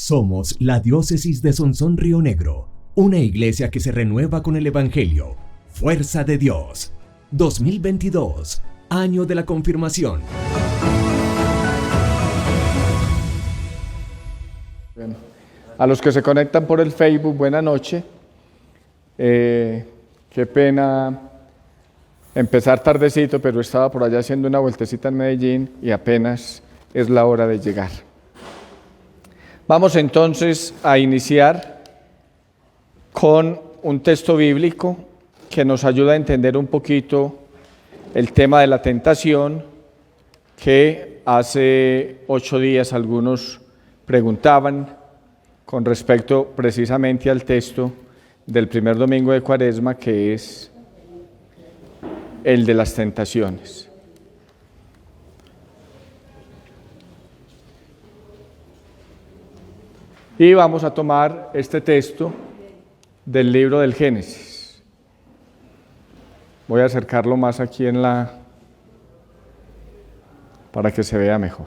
Somos la Diócesis de Sonsón Río Negro, una iglesia que se renueva con el Evangelio. Fuerza de Dios. 2022, año de la confirmación. Bueno, a los que se conectan por el Facebook, buena noche. Qué pena empezar tardecito, pero estaba por allá haciendo una vueltecita en Medellín y apenas es la hora de llegar. Vamos entonces a iniciar con un texto bíblico que nos ayuda a entender un poquito el tema de la tentación, que hace 8 días algunos preguntaban con respecto precisamente al texto del primer domingo de Cuaresma, que es el de las tentaciones. Y vamos a tomar este texto del libro del Génesis. Voy a acercarlo más aquí para que se vea mejor.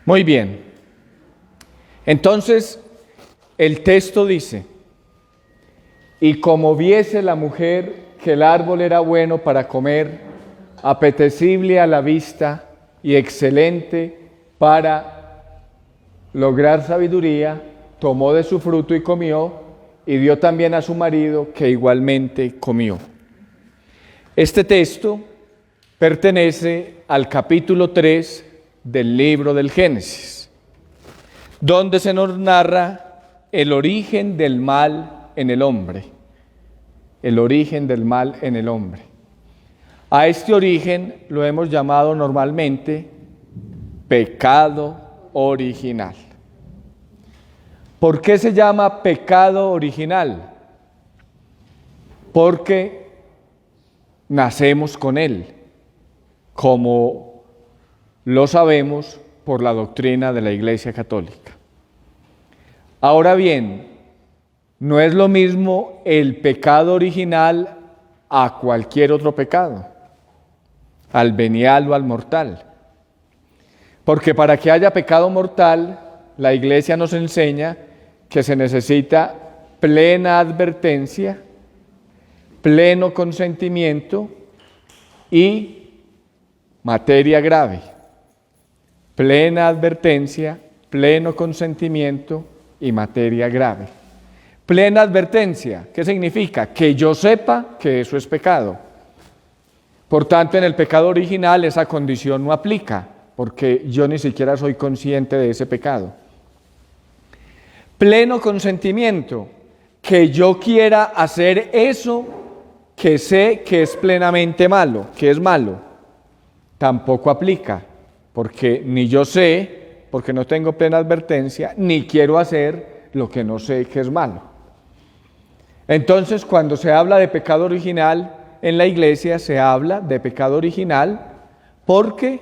Muy bien. Entonces, el texto dice: y como viese la mujer que el árbol era bueno para comer, apetecible a la vista y excelente para lograr sabiduría, tomó de su fruto y comió, y dio también a su marido, que igualmente comió. Este texto pertenece al capítulo 3 del libro del Génesis, donde se nos narra el origen del mal en el hombre. El origen del mal en el hombre. A este origen lo hemos llamado normalmente pecado original. ¿Por qué se llama pecado original? Porque nacemos con él, como lo sabemos por la doctrina de la Iglesia Católica. Ahora bien, no es lo mismo el pecado original a cualquier otro pecado, al venial o al mortal. Porque para que haya pecado mortal, la Iglesia nos enseña que se necesita plena advertencia, pleno consentimiento y materia grave. Plena advertencia, pleno consentimiento y materia grave. Plena advertencia, ¿qué significa? Que yo sepa que eso es pecado. Por tanto, en el pecado original esa condición no aplica, porque yo ni siquiera soy consciente de ese pecado. Pleno consentimiento, que yo quiera hacer eso que sé que es plenamente malo, que es malo, tampoco aplica, porque ni yo sé, porque no tengo plena advertencia, ni quiero hacer lo que no sé que es malo. Entonces, cuando se habla de pecado original en la Iglesia, se habla de pecado original porque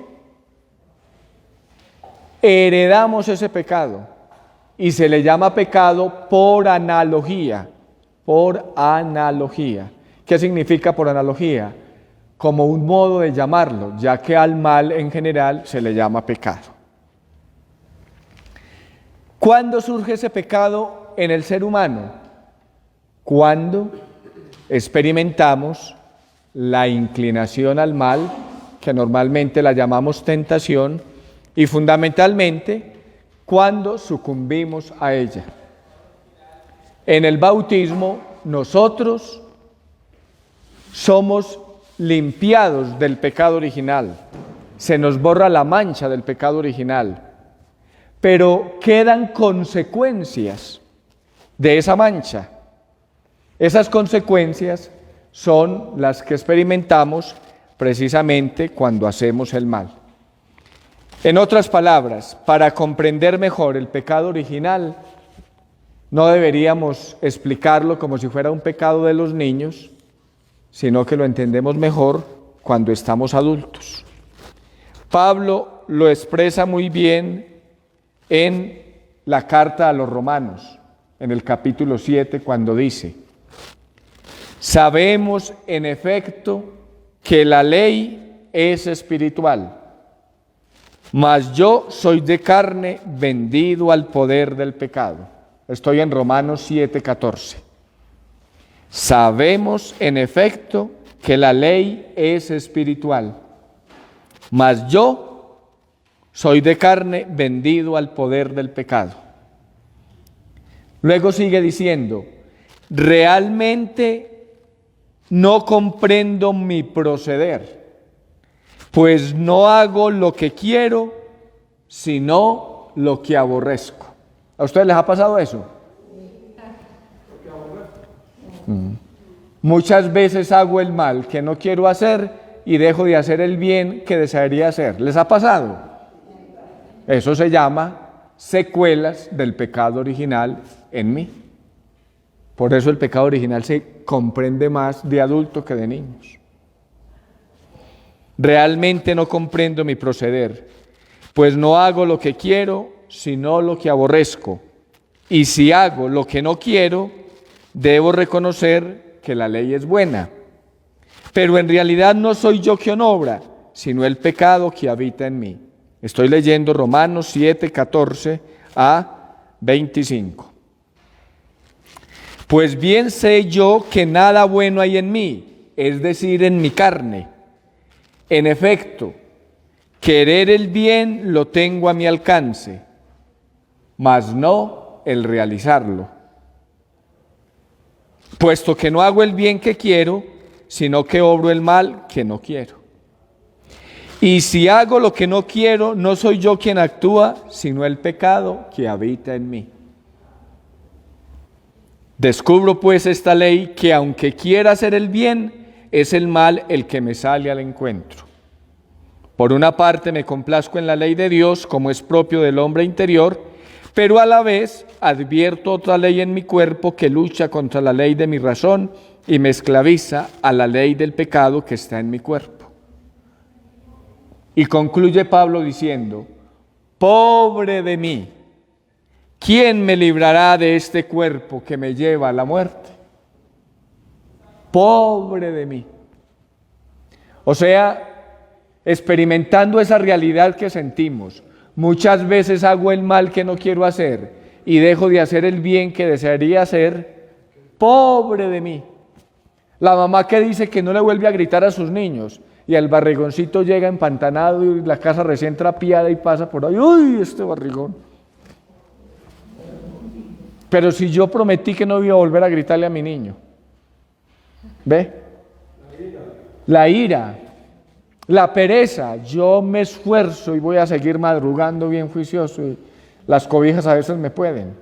heredamos ese pecado y se le llama pecado por analogía. Por analogía. ¿Qué significa por analogía? Como un modo de llamarlo, ya que al mal en general se le llama pecado. ¿Cuándo surge ese pecado en el ser humano? Cuando experimentamos la inclinación al mal, que normalmente la llamamos tentación, y fundamentalmente cuando sucumbimos a ella. En el bautismo nosotros somos limpiados del pecado original, se nos borra la mancha del pecado original, pero quedan consecuencias de esa mancha. Esas consecuencias son las que experimentamos precisamente cuando hacemos el mal. En otras palabras, para comprender mejor el pecado original, no deberíamos explicarlo como si fuera un pecado de los niños, sino que lo entendemos mejor cuando estamos adultos. Pablo lo expresa muy bien en la carta a los Romanos, en el capítulo 7, cuando dice: sabemos en efecto que la ley es espiritual, mas yo soy de carne, vendido al poder del pecado. Estoy en Romanos 7:14. Sabemos en efecto que la ley es espiritual, mas yo soy de carne, vendido al poder del pecado. Luego sigue diciendo, realmente no comprendo mi proceder, pues no hago lo que quiero, sino lo que aborrezco. ¿A ustedes les ha pasado eso? Muchas veces hago el mal que no quiero hacer y dejo de hacer el bien que desearía hacer. ¿Les ha pasado? Eso se llama secuelas del pecado original en mí. Por eso el pecado original se comprende más de adulto que de niños. Realmente no comprendo mi proceder, pues no hago lo que quiero, sino lo que aborrezco. Y si hago lo que no quiero, debo reconocer que la ley es buena. Pero en realidad no soy yo quien obra, sino el pecado que habita en mí. Estoy leyendo Romanos 7:14 a 25. Pues bien sé yo que nada bueno hay en mí, es decir, en mi carne. En efecto, querer el bien lo tengo a mi alcance, mas no el realizarlo. Puesto que no hago el bien que quiero, sino que obro el mal que no quiero. Y si hago lo que no quiero, no soy yo quien actúa, sino el pecado que habita en mí. Descubro pues esta ley, que aunque quiera hacer el bien, es el mal el que me sale al encuentro. Por una parte me complazco en la ley de Dios, como es propio del hombre interior, pero a la vez advierto otra ley en mi cuerpo que lucha contra la ley de mi razón y me esclaviza a la ley del pecado que está en mi cuerpo. Y concluye Pablo diciendo, pobre de mí, ¿quién me librará de este cuerpo que me lleva a la muerte? Pobre de mí. O sea, experimentando esa realidad que sentimos, muchas veces hago el mal que no quiero hacer y dejo de hacer el bien que desearía hacer. Pobre de mí. La mamá que dice que no le vuelve a gritar a sus niños y el barrigoncito llega empantanado y la casa recién trapeada y pasa por ahí. ¡Uy, este barrigón! Pero si yo prometí que no iba a volver a gritarle a mi niño. ¿Ve? La ira, la pereza. Yo me esfuerzo y voy a seguir madrugando bien juicioso y las cobijas a veces me pueden.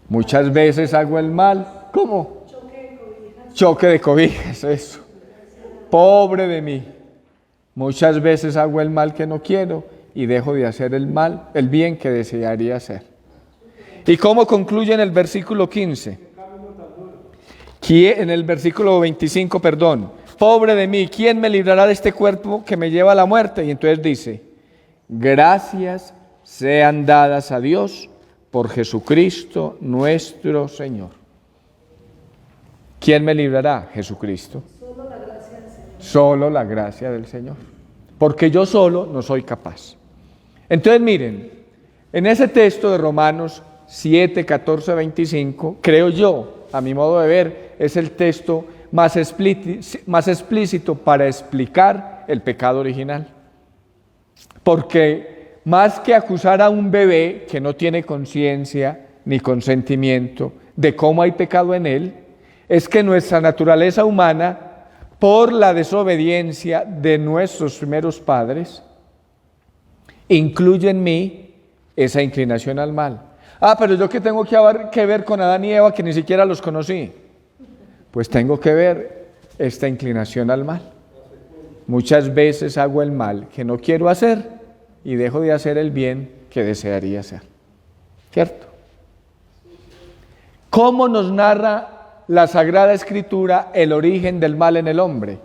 Muchas veces hago el mal. ¿Cómo? Choque de cobijas, eso. Pobre de mí. Muchas veces hago el mal que no quiero y dejo de hacer el bien que desearía hacer. ¿Y cómo concluye en el versículo 15? En el versículo 25, perdón. Pobre de mí, ¿quién me librará de este cuerpo que me lleva a la muerte? Y entonces dice, gracias sean dadas a Dios por Jesucristo nuestro Señor. ¿Quién me librará? Jesucristo. Solo la gracia del Señor. Solo la gracia del Señor. Porque yo solo no soy capaz. Entonces miren, en ese texto de Romanos 7, 14, 25, creo yo, a mi modo de ver, es el texto más explícito para explicar el pecado original. Porque más que acusar a un bebé que no tiene conciencia ni consentimiento de cómo hay pecado en él, es que nuestra naturaleza humana, por la desobediencia de nuestros primeros padres, incluye en mí esa inclinación al mal. Pero yo ¿qué tengo que ver con Adán y Eva que ni siquiera los conocí? Pues tengo que ver esta inclinación al mal. Muchas veces hago el mal que no quiero hacer y dejo de hacer el bien que desearía hacer. ¿Cierto? ¿Cómo nos narra la Sagrada Escritura el origen del mal en el hombre?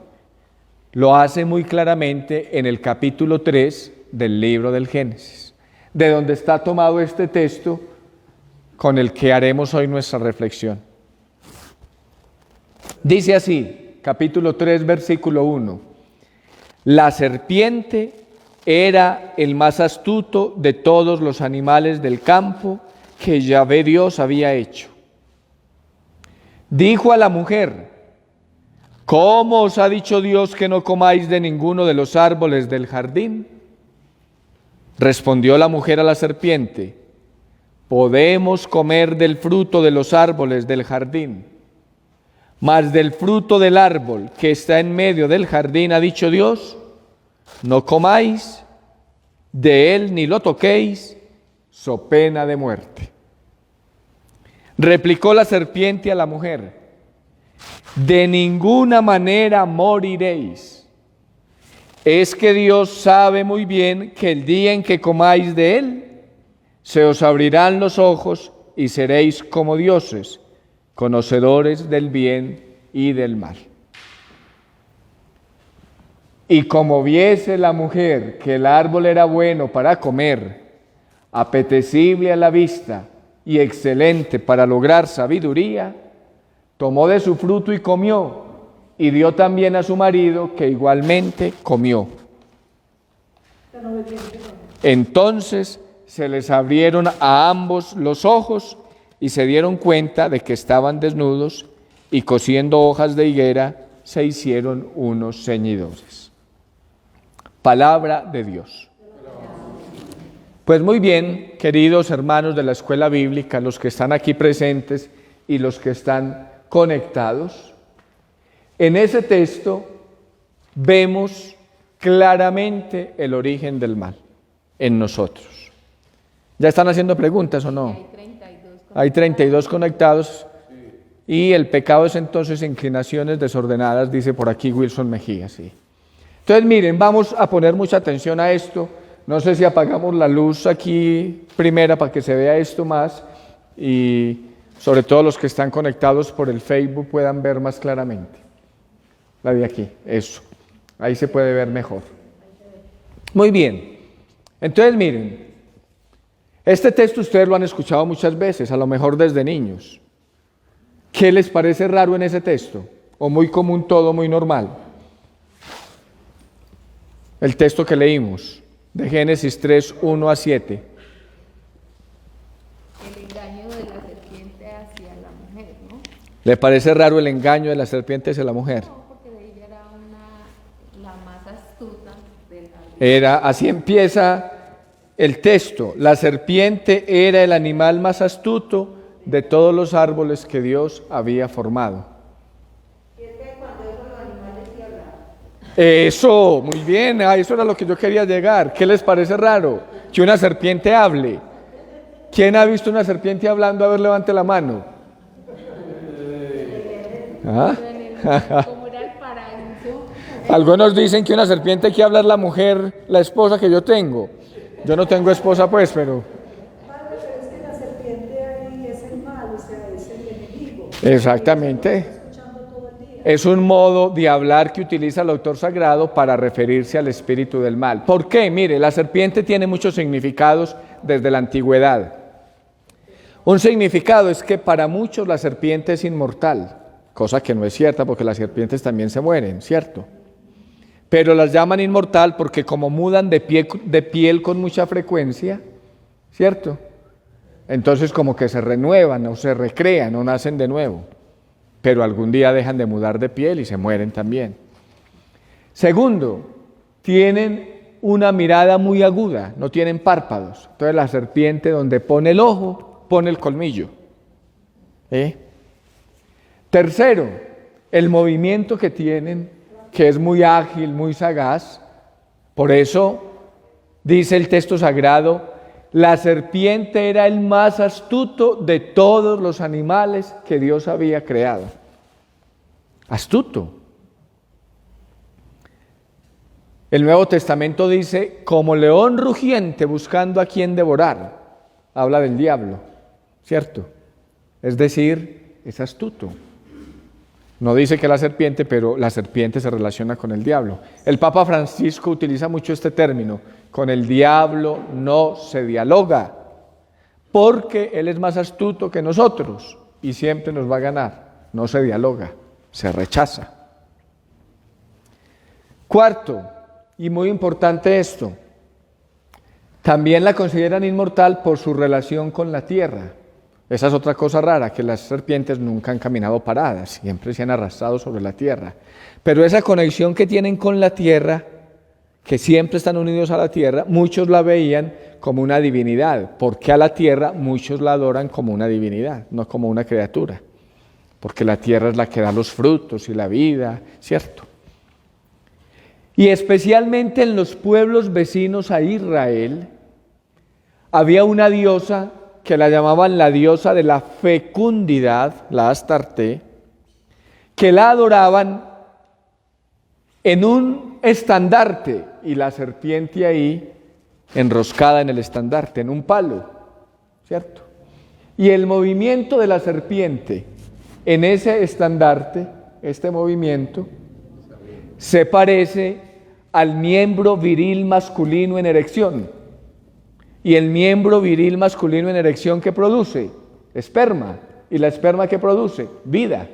Lo hace muy claramente en el capítulo 3 del libro del Génesis, de donde está tomado este texto con el que haremos hoy nuestra reflexión. Dice así, capítulo 3, versículo 1. La serpiente era el más astuto de todos los animales del campo que Yahvé Dios había hecho. Dijo a la mujer: ¿cómo os ha dicho Dios que no comáis de ninguno de los árboles del jardín? Respondió la mujer a la serpiente: podemos comer del fruto de los árboles del jardín, mas del fruto del árbol que está en medio del jardín ha dicho Dios: no comáis de él ni lo toquéis, so pena de muerte. Replicó la serpiente a la mujer: de ninguna manera moriréis. Es que Dios sabe muy bien que el día en que comáis de él, se os abrirán los ojos y seréis como dioses, conocedores del bien y del mal. Y como viese la mujer que el árbol era bueno para comer, apetecible a la vista y excelente para lograr sabiduría, tomó de su fruto y comió, y dio también a su marido, que igualmente comió. Entonces se les abrieron a ambos los ojos y se dieron cuenta de que estaban desnudos, y cosiendo hojas de higuera se hicieron unos ceñidores. Palabra de Dios. Pues muy bien, queridos hermanos de la escuela bíblica, los que están aquí presentes y los que están conectados, en ese texto vemos claramente el origen del mal en nosotros. ¿Ya están haciendo preguntas o no? Hay 32 conectados. Y el pecado es entonces inclinaciones desordenadas, dice por aquí Wilson Mejía, sí. Entonces miren, vamos a poner mucha atención a esto. No sé si apagamos la luz aquí primera para que se vea esto más, y sobre todo los que están conectados por el Facebook puedan ver más claramente. La de aquí, eso. Ahí se puede ver mejor. Muy bien. Entonces miren, este texto ustedes lo han escuchado muchas veces, a lo mejor desde niños. ¿Qué les parece raro en ese texto? ¿O muy común todo, muy normal? El texto que leímos, de Génesis 3, 1 a 7. El engaño de la serpiente hacia la mujer, ¿no? ¿Le parece raro el engaño de la serpiente hacia la mujer? No, porque ella era la más astuta del jardín. Así empieza el texto. La serpiente era el animal más astuto de todos los árboles que Dios había formado. Eso, muy bien, eso era lo que yo quería llegar. ¿Qué les parece raro? Que una serpiente hable. ¿Quién ha visto una serpiente hablando? A ver, levante la mano. ¿Ah? Como era el paraíso. Algunos dicen que una serpiente que habla es la mujer, la esposa que yo tengo. Yo no tengo esposa pues, pero... Padre, pero es que la serpiente ahí es el mal, o sea, es el enemigo. Exactamente. Es un modo de hablar que utiliza el autor sagrado para referirse al espíritu del mal. ¿Por qué? Mire, la serpiente tiene muchos significados desde la antigüedad. Un significado es que para muchos la serpiente es inmortal, cosa que no es cierta porque las serpientes también se mueren, ¿cierto? Pero las llaman inmortal porque como mudan de piel con mucha frecuencia, ¿cierto? Entonces como que se renuevan o se recrean o nacen de nuevo. Pero algún día dejan de mudar de piel y se mueren también. Segundo, tienen una mirada muy aguda, no tienen párpados. Entonces la serpiente donde pone el ojo, pone el colmillo. Tercero, el movimiento que tienen, que es muy ágil, muy sagaz. Por eso dice el texto sagrado: la serpiente era el más astuto de todos los animales que Dios había creado. Astuto. El Nuevo Testamento dice, como león rugiente buscando a quien devorar. Habla del diablo, ¿cierto? Es decir, es astuto. No dice que la serpiente, pero la serpiente se relaciona con el diablo. El Papa Francisco utiliza mucho este término: con el diablo no se dialoga, porque él es más astuto que nosotros y siempre nos va a ganar. No se dialoga, se rechaza. Cuarto, y muy importante esto, también la consideran inmortal por su relación con la tierra. Esa es otra cosa rara, que las serpientes nunca han caminado paradas, siempre se han arrastrado sobre la tierra. Pero esa conexión que tienen con la tierra, que siempre están unidos a la tierra, muchos la veían como una divinidad, porque a la tierra muchos la adoran como una divinidad, no como una criatura, porque la tierra es la que da los frutos y la vida, ¿cierto? Y especialmente en los pueblos vecinos a Israel, había una diosa que la llamaban la diosa de la fecundidad, la Astarte, que la adoraban en un estandarte, y la serpiente ahí enroscada en el estandarte, en un palo, ¿cierto? Y el movimiento de la serpiente en ese estandarte, este movimiento, se parece al miembro viril masculino en erección. Y el miembro viril masculino en erección, ¿qué produce? Esperma. ¿Y la esperma qué produce? Vida.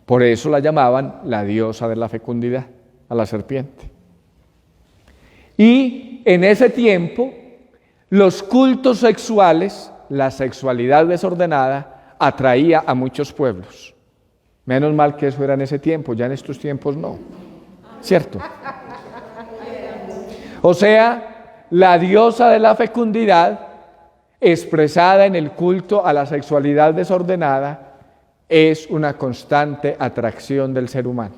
Por eso la llamaban la diosa de la fecundidad, a la serpiente. Y en ese tiempo, los cultos sexuales, la sexualidad desordenada, atraía a muchos pueblos. Menos mal que eso era en ese tiempo, ya en estos tiempos no. ¿Cierto? O sea, la diosa de la fecundidad, expresada en el culto a la sexualidad desordenada, es una constante atracción del ser humano.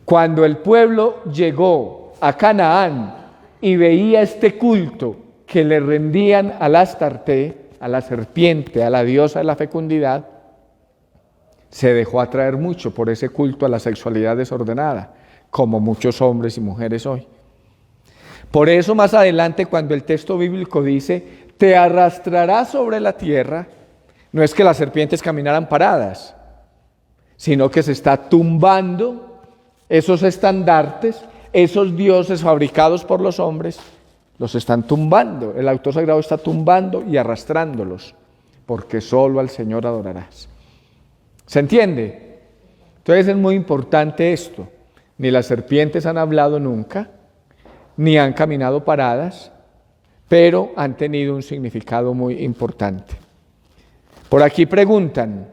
Cuando el pueblo llegó a Canaán y veía este culto que le rendían al Astarte, a la serpiente, a la diosa de la fecundidad, se dejó atraer mucho por ese culto a la sexualidad desordenada, como muchos hombres y mujeres hoy. Por eso más adelante, cuando el texto bíblico dice, te arrastrarás sobre la tierra, no es que las serpientes caminaran paradas, sino que se está tumbando esos estandartes, esos dioses fabricados por los hombres, los están tumbando. El autor sagrado está tumbando y arrastrándolos, porque solo al Señor adorarás. ¿Se entiende? Entonces es muy importante esto. Ni las serpientes han hablado nunca, ni han caminado paradas, pero han tenido un significado muy importante. Por aquí preguntan,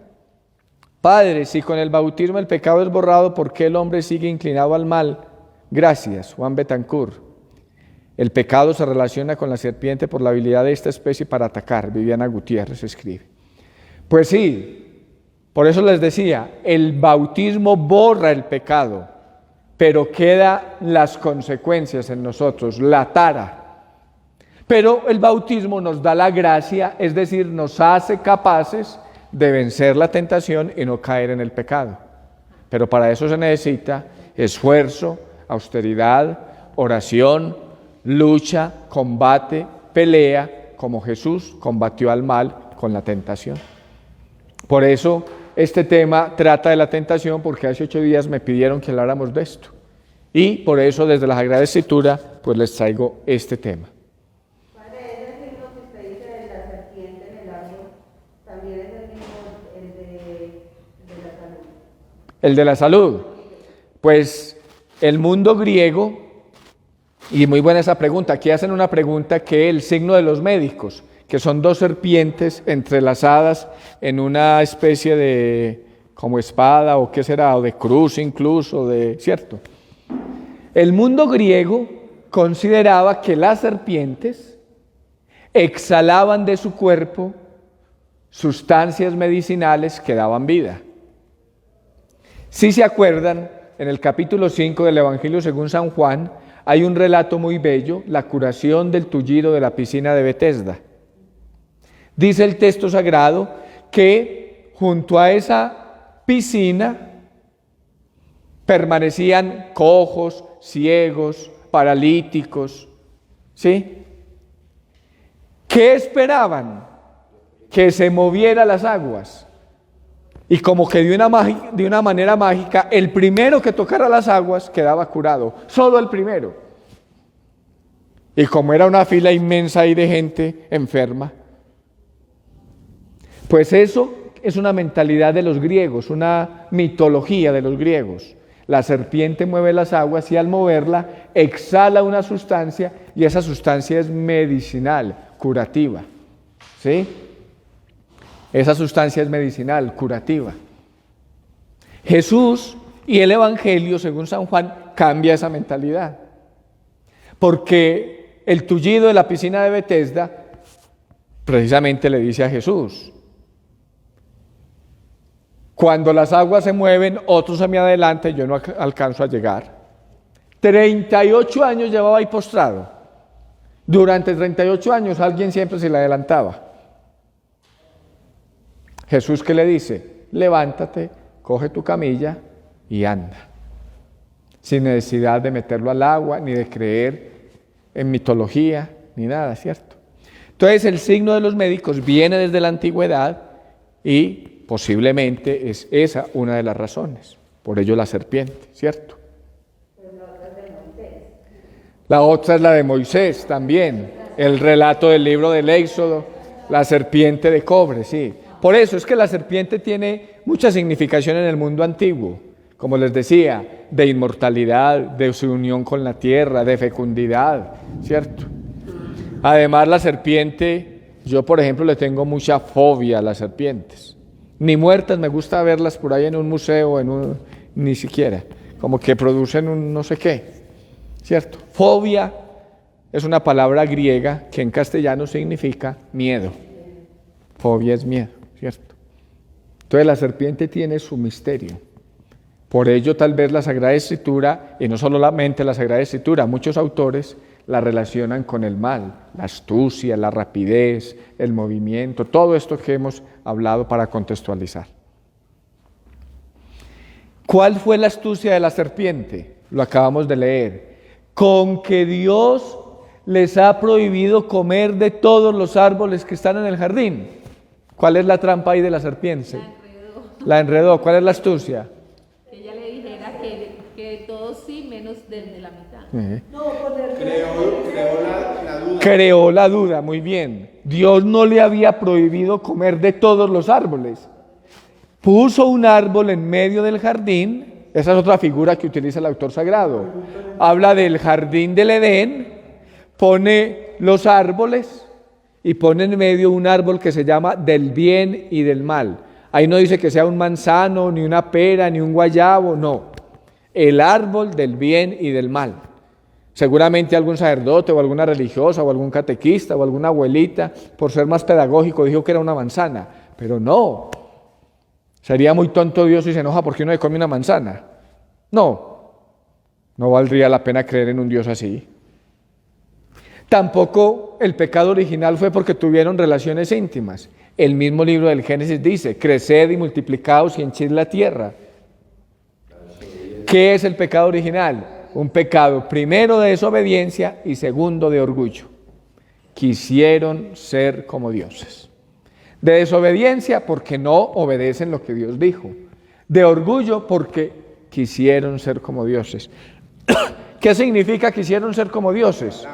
Padre, si con el bautismo el pecado es borrado, ¿por qué el hombre sigue inclinado al mal? Gracias, Juan Betancourt. El pecado se relaciona con la serpiente por la habilidad de esta especie para atacar. Viviana Gutiérrez escribe. Pues sí, por eso les decía, el bautismo borra el pecado, pero quedan las consecuencias en nosotros, la tara. Pero el bautismo nos da la gracia, es decir, nos hace capaces de vencer la tentación y no caer en el pecado. Pero para eso se necesita esfuerzo, austeridad, oración, lucha, combate, pelea, como Jesús combatió al mal con la tentación. Por eso este tema trata de la tentación, porque hace 8 días me pidieron que habláramos de esto. Y por eso desde la Sagrada Escritura pues les traigo este tema. Padre, ese signo que usted dice de la serpiente en el árbol, también es el mismo, el de la salud. El de la salud. Pues el mundo griego, y muy buena esa pregunta, aquí hacen una pregunta que el signo de los médicos, que son 2 serpientes entrelazadas en una especie de como espada o qué será, o de cruz incluso, ¿cierto? El mundo griego consideraba que las serpientes exhalaban de su cuerpo sustancias medicinales que daban vida. Si se acuerdan, en el capítulo 5 del Evangelio según San Juan, hay un relato muy bello, la curación del tullido de la piscina de Betesda. Dice el texto sagrado que junto a esa piscina permanecían cojos, ciegos, paralíticos, ¿sí? ¿Qué esperaban? Que se movieran las aguas. Y como que de una manera mágica, el primero que tocara las aguas quedaba curado, solo el primero. Y como era una fila inmensa ahí de gente enferma, pues eso es una mentalidad de los griegos, una mitología de los griegos. La serpiente mueve las aguas y al moverla exhala una sustancia y esa sustancia es medicinal, curativa. ¿Sí? Esa sustancia es medicinal, curativa. Jesús y el Evangelio, según San Juan, cambia esa mentalidad. Porque el tullido de la piscina de Betesda precisamente le dice a Jesús: cuando las aguas se mueven, otros a mi adelante, yo no alcanzo a llegar. 38 años llevaba ahí postrado. Durante 38 años alguien siempre se le adelantaba. Jesús, ¿qué le dice? Levántate, coge tu camilla y anda. Sin necesidad de meterlo al agua, ni de creer en mitología, ni nada, ¿cierto? Entonces el signo de los médicos viene desde la antigüedad y posiblemente es esa una de las razones. Por ello la serpiente, ¿cierto? La otra es la de Moisés también, el relato del libro del Éxodo, la serpiente de cobre, sí. Por eso es que la serpiente tiene mucha significación en el mundo antiguo, como les decía, de inmortalidad, de su unión con la tierra, de fecundidad, ¿cierto? Además la serpiente, yo por ejemplo le tengo mucha fobia a las serpientes. Ni muertas, me gusta verlas por ahí en un museo, ni siquiera, como que producen un no sé qué, ¿cierto? Fobia es una palabra griega que en castellano significa miedo. Fobia es miedo, ¿cierto? Entonces la serpiente tiene su misterio. Por ello tal vez la Sagrada Escritura, y no solamente la Sagrada Escritura, muchos autores la relacionan con el mal, la astucia, la rapidez, el movimiento, todo esto que hemos hablado para contextualizar. ¿Cuál fue la astucia de la serpiente? Lo acabamos de leer. Con que Dios les ha prohibido comer de todos los árboles que están en el jardín. ¿Cuál es la trampa ahí de la serpiente? La enredó. ¿Cuál es la astucia? Que ella le dijera que todos sí, menos del de la mitad. Creó la duda, muy bien. Dios no le había prohibido comer de todos los árboles. Puso un árbol en medio del jardín. Esa es otra figura que utiliza el autor sagrado. Habla del jardín del Edén, pone los árboles y pone en medio un árbol que se llama del bien y del mal. Ahí no dice que sea un manzano, ni una pera, ni un guayabo, no. El árbol del bien y del mal. Seguramente algún sacerdote o alguna religiosa o algún catequista o alguna abuelita, por ser más pedagógico, dijo que era una manzana, pero no. Sería muy tonto Dios si se enoja porque uno le come una manzana. No valdría la pena creer en un Dios así. Tampoco el pecado original fue porque tuvieron relaciones íntimas. El mismo libro del Génesis dice, creced y multiplicaos y henchid la tierra. ¿Qué es el pecado original? Un pecado primero de desobediencia y segundo de orgullo. Quisieron ser como dioses. De desobediencia porque no obedecen lo que Dios dijo. De orgullo porque quisieron ser como dioses. ¿Qué significa quisieron ser como dioses?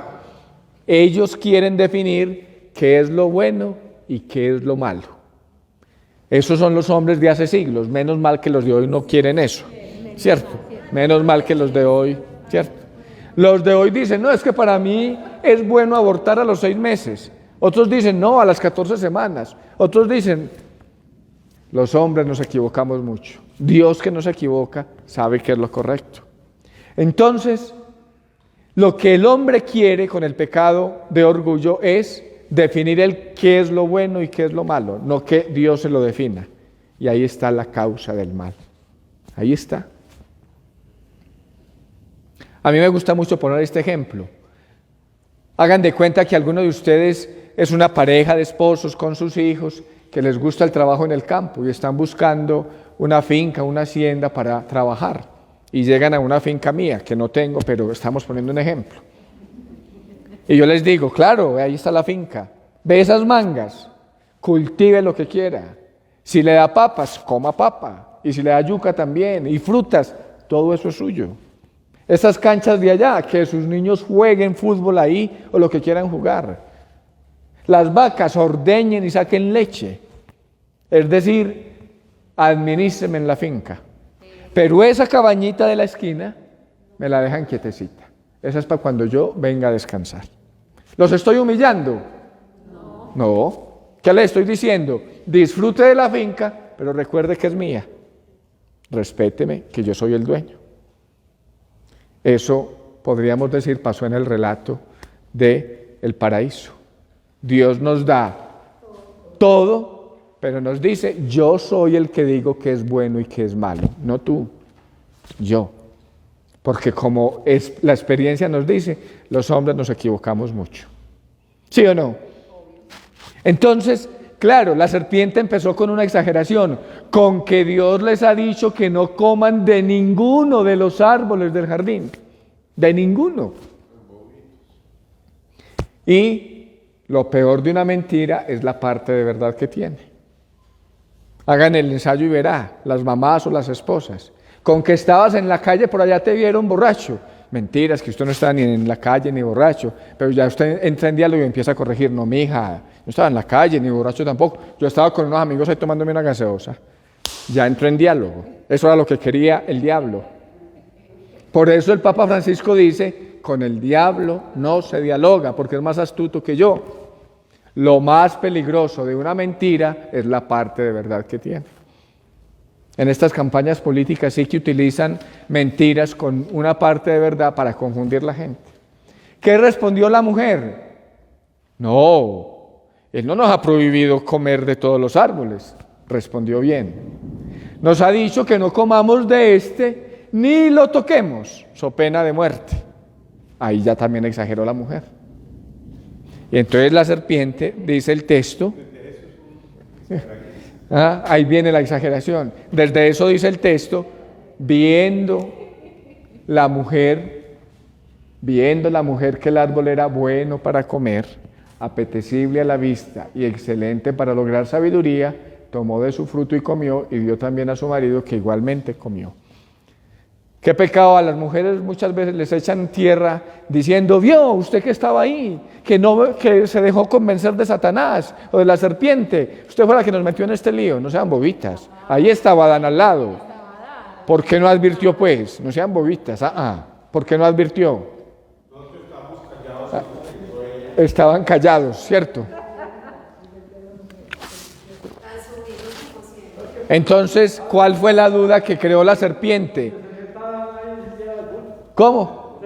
Ellos quieren definir qué es lo bueno y qué es lo malo. Esos son los hombres de hace siglos. Menos mal que los de hoy no quieren eso, ¿cierto? Menos mal que los de hoy, ¿cierto? Los de hoy dicen, no, es que para mí es bueno abortar a los 6 meses. Otros dicen, no, a las 14 semanas. Otros dicen, los hombres nos equivocamos mucho. Dios, que no se equivoca, sabe qué es lo correcto. Entonces, lo que el hombre quiere con el pecado de orgullo es definir qué es lo bueno y qué es lo malo, no que Dios se lo defina. Y ahí está la causa del mal. Ahí está. A mí me gusta mucho poner este ejemplo. Hagan de cuenta que alguno de ustedes es una pareja de esposos con sus hijos que les gusta el trabajo en el campo y están buscando una finca, una hacienda para trabajar. Y llegan a una finca mía, que no tengo, pero estamos poniendo un ejemplo. Y yo les digo, claro, ahí está la finca. Ve esas mangas, cultive lo que quiera. Si le da papas, coma papa. Y si le da yuca también, y frutas, todo eso es suyo. Esas canchas de allá, que sus niños jueguen fútbol ahí o lo que quieran jugar. Las vacas ordeñen y saquen leche. Es decir, administren en la finca. Pero esa cabañita de la esquina me la dejan quietecita. Esa es para cuando yo venga a descansar. ¿Los estoy humillando? No. ¿Qué le estoy diciendo? Disfrute de la finca, pero recuerde que es mía. Respéteme, que yo soy el dueño. Eso, podríamos decir, pasó en el relato del paraíso. Dios nos da todo, pero nos dice, yo soy el que digo que es bueno y que es malo, no tú, yo. Porque como la experiencia nos dice, los hombres nos equivocamos mucho. ¿Sí o no? Entonces, claro, la serpiente empezó con una exageración, con que Dios les ha dicho que no coman de ninguno de los árboles del jardín, de ninguno. Y lo peor de una mentira es la parte de verdad que tiene. Hagan el ensayo y verá, las mamás o las esposas. Con que estabas en la calle, por allá te vieron borracho. Mentiras, que usted no estaba ni en la calle ni borracho. Pero ya usted entra en diálogo y empieza a corregir. No, mija, no estaba en la calle ni borracho tampoco. Yo estaba con unos amigos ahí tomándome una gaseosa. Ya entró en diálogo. Eso era lo que quería el diablo. Por eso el Papa Francisco dice, con el diablo no se dialoga, porque es más astuto que yo. Lo más peligroso de una mentira es la parte de verdad que tiene. En estas campañas políticas sí que utilizan mentiras con una parte de verdad para confundir la gente. ¿Qué respondió la mujer? No, Él no nos ha prohibido comer de todos los árboles. Respondió bien. Nos ha dicho que no comamos de este ni lo toquemos, so pena de muerte. Ahí ya también exageró la mujer. Y entonces la serpiente, dice el texto, ahí viene la exageración. Desde eso dice el texto, viendo la mujer que el árbol era bueno para comer, apetecible a la vista y excelente para lograr sabiduría, tomó de su fruto y comió, y dio también a su marido, que igualmente comió. ¿Qué pecado? A las mujeres muchas veces les echan tierra diciendo, vio usted que estaba ahí, que se dejó convencer de Satanás o de la serpiente, usted fue la que nos metió en este lío. No sean bobitas, ahí estaba Adán al lado. ¿Por qué no advirtió pues? No sean bobitas, ¿por qué no advirtió? Estaban callados, ¿cierto? Entonces, ¿cuál fue la duda que creó la serpiente? ¿Cómo?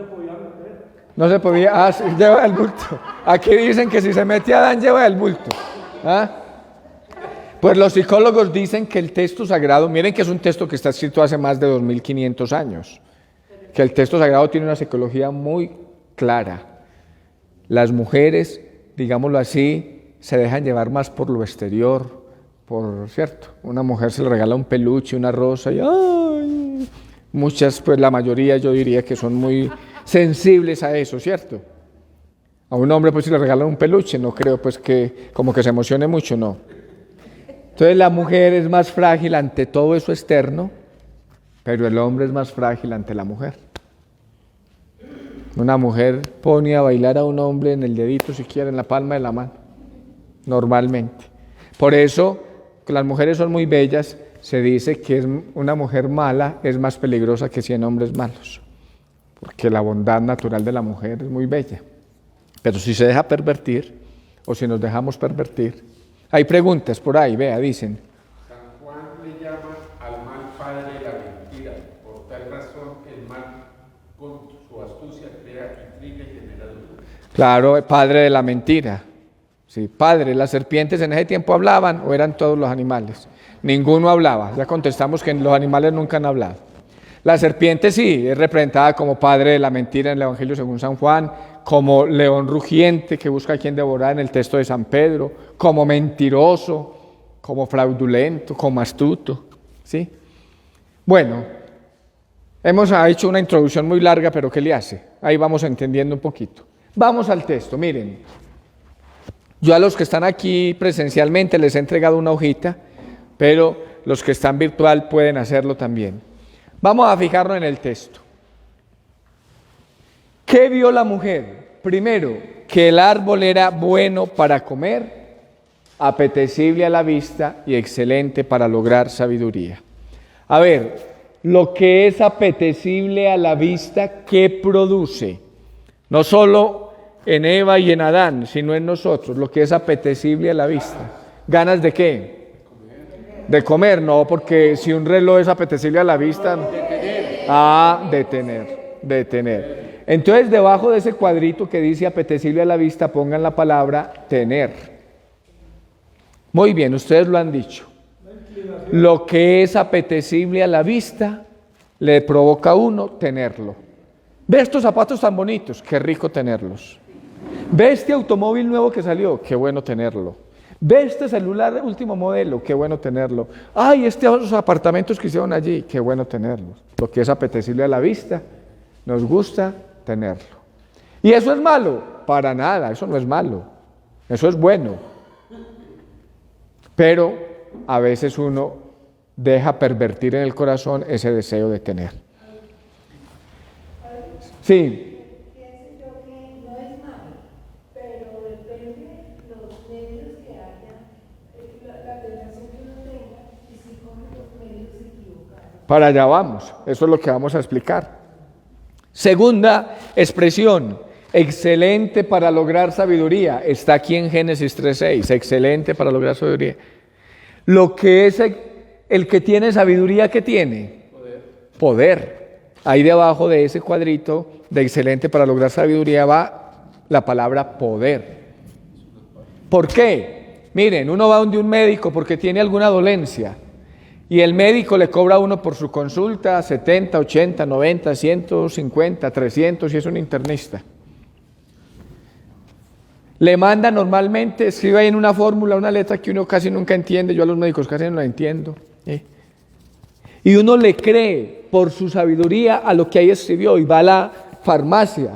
No se podía. Sí, lleva el bulto. Aquí dicen que si se mete Adán, lleva el bulto. Pues los psicólogos dicen que el texto sagrado, miren que es un texto que está escrito hace más de 2500 años, que el texto sagrado tiene una psicología muy clara. Las mujeres, digámoslo así, se dejan llevar más por lo exterior, cierto. Una mujer se le regala un peluche, una rosa y ¡ay! Muchas, pues la mayoría yo diría que son muy sensibles a eso, ¿cierto? A un hombre pues si le regalan un peluche, no creo pues que como que se emocione mucho, no. Entonces la mujer es más frágil ante todo eso externo, pero el hombre es más frágil ante la mujer. Una mujer pone a bailar a un hombre en el dedito, si quiere, en la palma de la mano, normalmente. Por eso, que las mujeres son muy bellas, se dice que una mujer mala es más peligrosa que 100 hombres malos, porque la bondad natural de la mujer es muy bella. Pero si se deja pervertir, o si nos dejamos pervertir, hay preguntas por ahí, vea, dicen. San Juan le llama al mal padre de la mentira, por tal razón el mal con su astucia crea intriga y genera duda. Claro, padre de la mentira. Sí, padre, las serpientes en ese tiempo hablaban o eran todos los animales. Ninguno hablaba, ya contestamos que los animales nunca han hablado. La serpiente sí, es representada como padre de la mentira en el Evangelio según San Juan, como león rugiente que busca a quien devorar en el texto de San Pedro, como mentiroso, como fraudulento, como astuto, ¿sí? Bueno, hemos hecho una introducción muy larga, pero ¿qué le hace? Ahí vamos entendiendo un poquito. Vamos al texto, miren. Yo a los que están aquí presencialmente les he entregado una hojita, pero los que están virtual pueden hacerlo también. Vamos a fijarnos en el texto. ¿Qué vio la mujer? Primero, que el árbol era bueno para comer, apetecible a la vista y excelente para lograr sabiduría. A ver, lo que es apetecible a la vista, ¿qué produce? No solo en Eva y en Adán, sino en nosotros, lo que es apetecible a la vista. ¿Ganas de qué? De comer, no, porque si un reloj es apetecible a la vista, de tener. Entonces, debajo de ese cuadrito que dice apetecible a la vista, pongan la palabra tener. Muy bien, ustedes lo han dicho. Lo que es apetecible a la vista, le provoca a uno tenerlo. ¿Ve estos zapatos tan bonitos? Qué rico tenerlos. ¿Ve este automóvil nuevo que salió? Qué bueno tenerlo. ¿Ve este celular último modelo? Qué bueno tenerlo. ¡Ay, estos apartamentos que hicieron allí! Qué bueno tenerlos. Lo que es apetecible a la vista, nos gusta tenerlo. ¿Y eso es malo? Para nada, eso no es malo. Eso es bueno. Pero a veces uno deja pervertir en el corazón ese deseo de tener. Sí. Pienso yo que no es malo, pero depende los medios que haya, la tentación que uno tenga, y si coge los medios equivocados. Para allá vamos, eso es lo que vamos a explicar. Segunda expresión, excelente para lograr sabiduría, está aquí en Génesis 3:6, excelente para lograr sabiduría. Lo que es el que tiene sabiduría, ¿qué tiene? Poder. Ahí debajo de ese cuadrito de excelente para lograr sabiduría va la palabra poder. ¿Por qué? Miren, uno va donde un médico porque tiene alguna dolencia y el médico le cobra a uno por su consulta 70, 80, 90, 150, 300 si es un internista. Le manda normalmente, escribe ahí en una fórmula una letra que uno casi nunca entiende, yo a los médicos casi no la entiendo. Y uno le cree por su sabiduría a lo que ahí escribió y va a la farmacia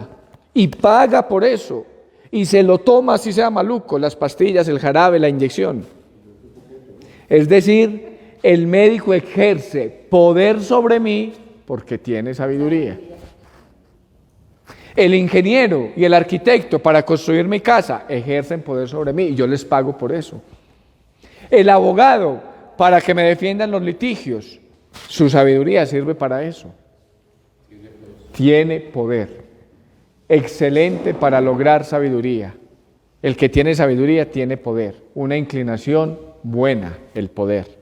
y paga por eso y se lo toma así sea maluco, las pastillas, el jarabe, la inyección. Es decir, el médico ejerce poder sobre mí porque tiene sabiduría. El ingeniero y el arquitecto para construir mi casa ejercen poder sobre mí y yo les pago por eso. El abogado para que me defiendan los litigios, su sabiduría sirve para eso. Tiene poder. Excelente para lograr sabiduría. El que tiene sabiduría tiene poder. Una inclinación buena, el poder.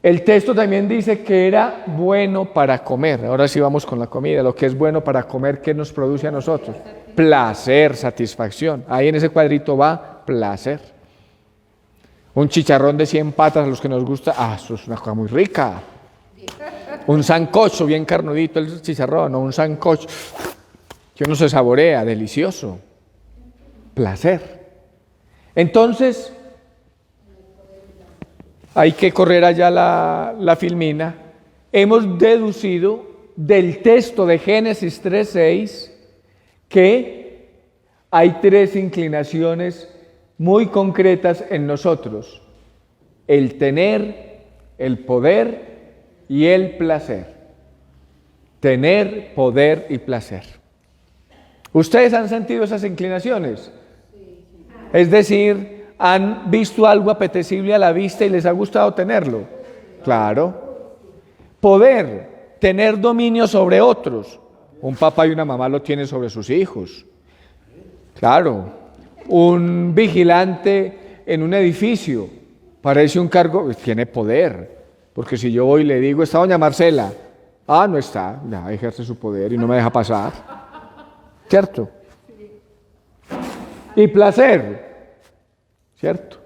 El texto también dice que era bueno para comer. Ahora sí vamos con la comida. Lo que es bueno para comer, ¿qué nos produce a nosotros? Placer, satisfacción. Ahí en ese cuadrito va placer. Un chicharrón de 100 patas a los que nos gusta, eso es una cosa muy rica. Un sancocho bien carnudito el chicharrón, o un sancocho que uno se saborea, delicioso. Placer. Entonces, hay que correr allá la filmina. Hemos deducido del texto de Génesis 3:6 que hay tres inclinaciones muy concretas en nosotros: el tener, el poder y el placer. Tener, poder y placer. ¿Ustedes han sentido esas inclinaciones? Es decir, ¿han visto algo apetecible a la vista y les ha gustado tenerlo? Claro. Poder, tener dominio sobre otros. Un papá y una mamá lo tienen sobre sus hijos. Claro. Un vigilante en un edificio parece un cargo, tiene poder, porque si yo voy y le digo, ¿está doña Marcela? No está, ya ejerce su poder y no me deja pasar, ¿cierto? Y placer, ¿cierto?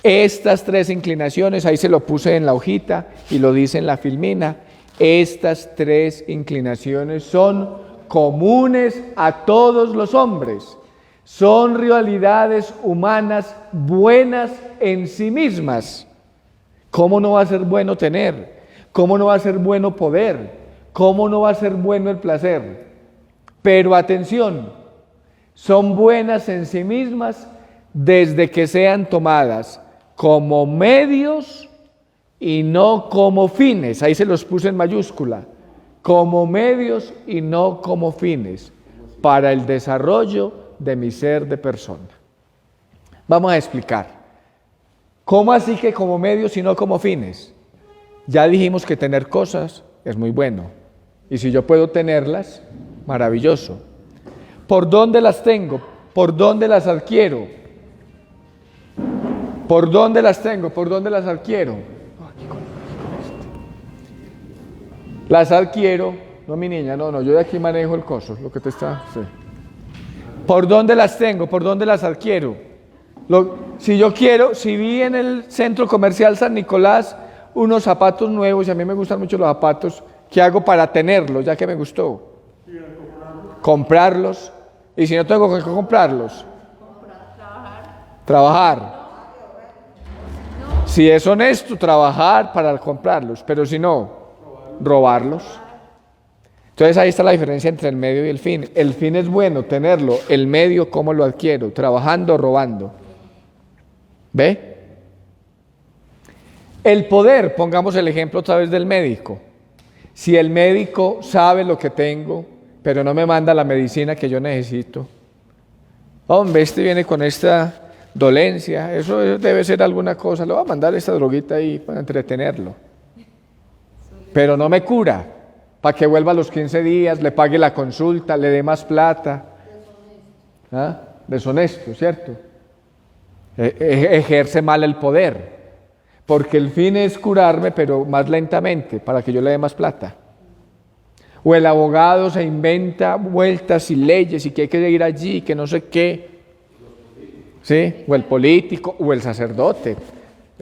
Estas tres inclinaciones, ahí se lo puse en la hojita y lo dice en la filmina, estas tres inclinaciones son comunes a todos los hombres. Son realidades humanas buenas en sí mismas. ¿Cómo no va a ser bueno tener? ¿Cómo no va a ser bueno poder? ¿Cómo no va a ser bueno el placer? Pero atención, son buenas en sí mismas desde que sean tomadas como medios y no como fines. Ahí se los puse en mayúscula. Como medios y no como fines para el desarrollo de mi ser de persona. Vamos a explicar. ¿Cómo así que como medios y no como fines? Ya dijimos que tener cosas es muy bueno. Y si yo puedo tenerlas, maravilloso. ¿Por dónde las tengo? ¿Por dónde las adquiero? ¿Por dónde las tengo? ¿Por dónde las adquiero? Las adquiero, no mi niña, no, yo de aquí manejo el coso, lo que te está... Sí. ¿Por dónde las tengo? ¿Por dónde las adquiero? Si yo quiero, si vi en el centro comercial San Nicolás unos zapatos nuevos, y a mí me gustan mucho los zapatos, ¿qué hago para tenerlos, ya que me gustó? Comprarlos. Y si no tengo que comprarlos, trabajar. Si es honesto, trabajar para comprarlos, pero si no, robarlos. Entonces ahí está la diferencia entre el medio y el fin. El fin es bueno tenerlo, el medio, ¿cómo lo adquiero? Trabajando o robando. ¿Ve? El poder, pongamos el ejemplo otra vez del médico. Si el médico sabe lo que tengo, pero no me manda la medicina que yo necesito. Hombre, este viene con esta dolencia, eso debe ser alguna cosa, le voy a mandar esta droguita ahí para entretenerlo. Pero no me cura, para que vuelva a los 15 días, le pague la consulta, le dé más plata. ¿Ah? Deshonesto, ¿cierto? Ejerce mal el poder, porque el fin es curarme, pero más lentamente, para que yo le dé más plata. O el abogado se inventa vueltas y leyes y que hay que ir allí, que no sé qué. ¿Sí? O el político, o el sacerdote.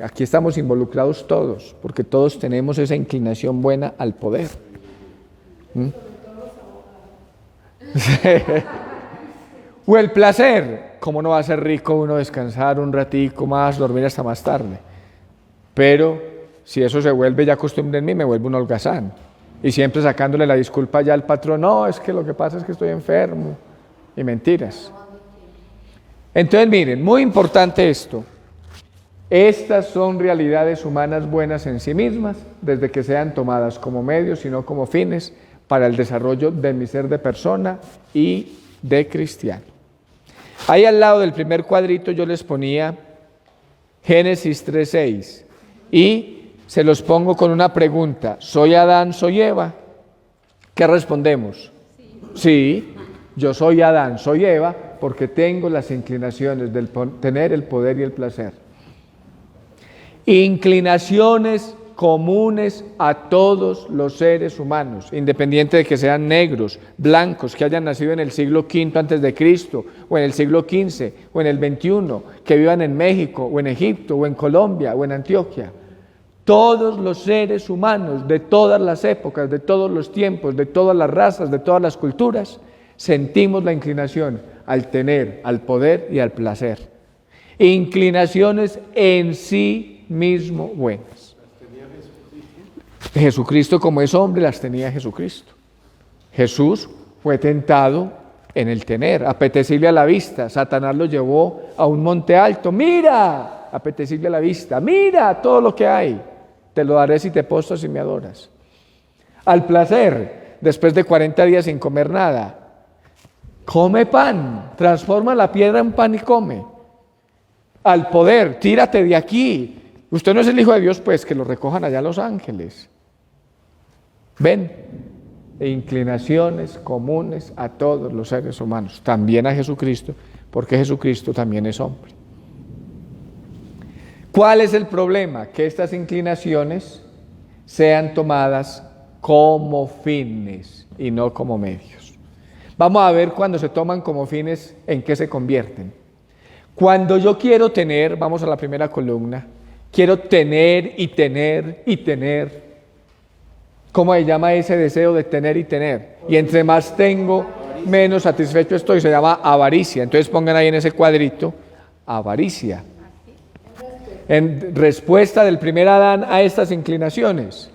Aquí estamos involucrados todos, porque todos tenemos esa inclinación buena al poder. ¿Mm? O el placer. ¿Cómo no va a ser rico uno descansar un ratico más, dormir hasta más tarde? Pero si eso se vuelve ya costumbre en mí, me vuelve un holgazán. Y siempre sacándole la disculpa ya al patrón, no, es que lo que pasa es que estoy enfermo. Y mentiras. Entonces miren, muy importante esto. Estas son realidades humanas buenas en sí mismas, desde que sean tomadas como medios y no como fines para el desarrollo de mi ser de persona y de cristiano. Ahí al lado del primer cuadrito yo les ponía Génesis 3:6 y se los pongo con una pregunta. ¿Soy Adán, soy Eva? ¿Qué respondemos? Sí, yo soy Adán, soy Eva, porque tengo las inclinaciones del tener el poder y el placer. Inclinaciones comunes a todos los seres humanos, independiente de que sean negros, blancos, que hayan nacido en el siglo V antes de Cristo, o en el siglo XV, o en el XXI, que vivan en México, o en Egipto, o en Colombia, o en Antioquia. Todos los seres humanos de todas las épocas, de todos los tiempos, de todas las razas, de todas las culturas, sentimos la inclinación al tener, al poder y al placer. Inclinaciones en sí mismo buenas. Jesucristo, como es hombre, las tenía Jesucristo. Jesús fue tentado en el tener, apetecible a la vista. Satanás lo llevó a un monte alto. Mira, apetecible a la vista. Mira todo lo que hay. Te lo daré si te postras y me adoras. Al placer, después de 40 días sin comer nada. Come pan, transforma la piedra en pan y come. Al poder, tírate de aquí. Usted no es el Hijo de Dios, pues que lo recojan allá los ángeles. ¿Ven? Inclinaciones comunes a todos los seres humanos, también a Jesucristo, porque Jesucristo también es hombre. ¿Cuál es el problema? Que estas inclinaciones sean tomadas como fines y no como medios. Vamos a ver cuando se toman como fines en qué se convierten. Cuando yo quiero tener, vamos a la primera columna, quiero tener y tener y tener. ¿Cómo se llama ese deseo de tener y tener? Y entre más tengo, menos satisfecho estoy. Se llama avaricia. Entonces pongan ahí en ese cuadrito, avaricia. En respuesta del primer Adán a estas inclinaciones.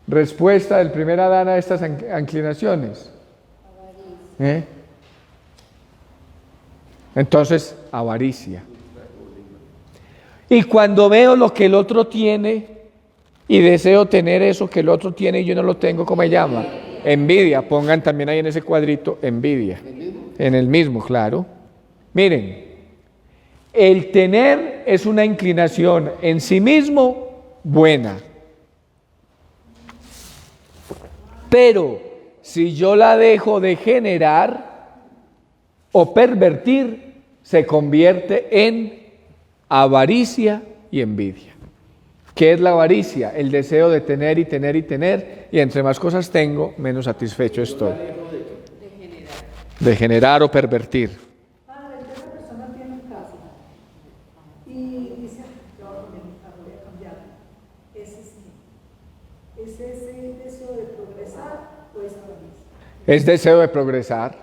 Respuesta del primer Adán a estas inclinaciones. Entonces, avaricia. Y cuando veo lo que el otro tiene y deseo tener eso que el otro tiene y yo no lo tengo, ¿cómo se llama? Envidia. Pongan también ahí en ese cuadrito, envidia. En el mismo, claro. Miren, el tener es una inclinación en sí mismo buena. Pero si yo la dejo de generar o pervertir, se convierte en avaricia y envidia. ¿Qué es la avaricia? El deseo de tener y tener y tener, y entre más cosas tengo, menos satisfecho estoy. De generar o pervertir. Padre, que una persona tiene un caso y dice, yo voy a cambiar. Ese sí. ¿Es ese deseo de progresar o es avaricia? Es deseo de progresar,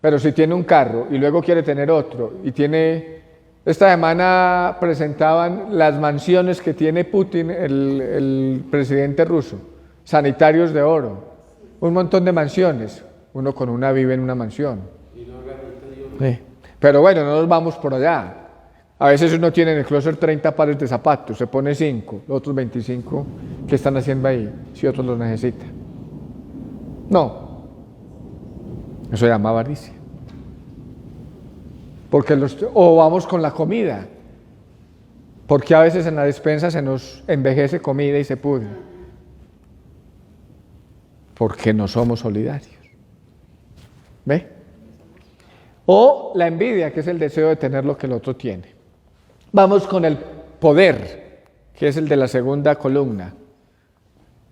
pero si tiene un carro y luego quiere tener otro y tiene... Esta semana presentaban las mansiones que tiene Putin, el presidente ruso, sanitarios de oro, un montón de mansiones, uno con una vive en una mansión. Sí. Pero bueno, no nos vamos por allá. A veces uno tiene en el closet 30 pares de zapatos, se pone 5, los otros 25, ¿qué están haciendo ahí? Si otros los necesitan. No, eso se llama avaricia. Porque o vamos con la comida, porque a veces en la despensa se nos envejece comida y se pudre, porque no somos solidarios. ¿Ve? O la envidia, que es el deseo de tener lo que el otro tiene. Vamos con el poder, que es el de la segunda columna.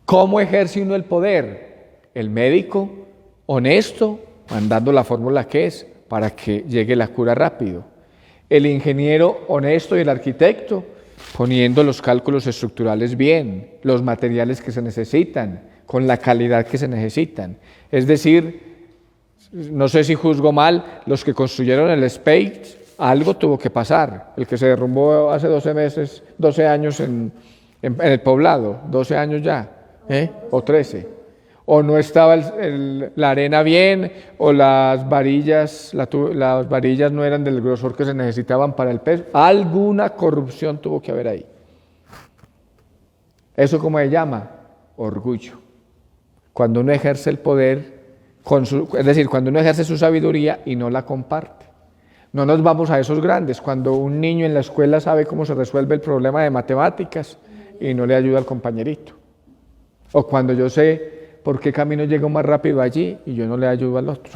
¿Cómo ejerce uno el poder? El médico, honesto, mandando la fórmula que es, para que llegue la cura rápido. El ingeniero honesto y el arquitecto poniendo los cálculos estructurales bien, los materiales que se necesitan, con la calidad que se necesitan. Es decir, no sé si juzgo mal, los que construyeron el Space, algo tuvo que pasar. El que se derrumbó hace 12 años en el poblado, 12 años ya, o 13. O no estaba la arena bien, o las varillas no eran del grosor que se necesitaban para el peso. Alguna corrupción tuvo que haber ahí. ¿Eso cómo se llama? Orgullo. Cuando uno ejerce el poder, es decir, cuando uno ejerce su sabiduría y no la comparte. No nos vamos a esos grandes, cuando un niño en la escuela sabe cómo se resuelve el problema de matemáticas y no le ayuda al compañerito. O cuando yo sé por qué camino llego más rápido allí y yo no le ayudo al otro.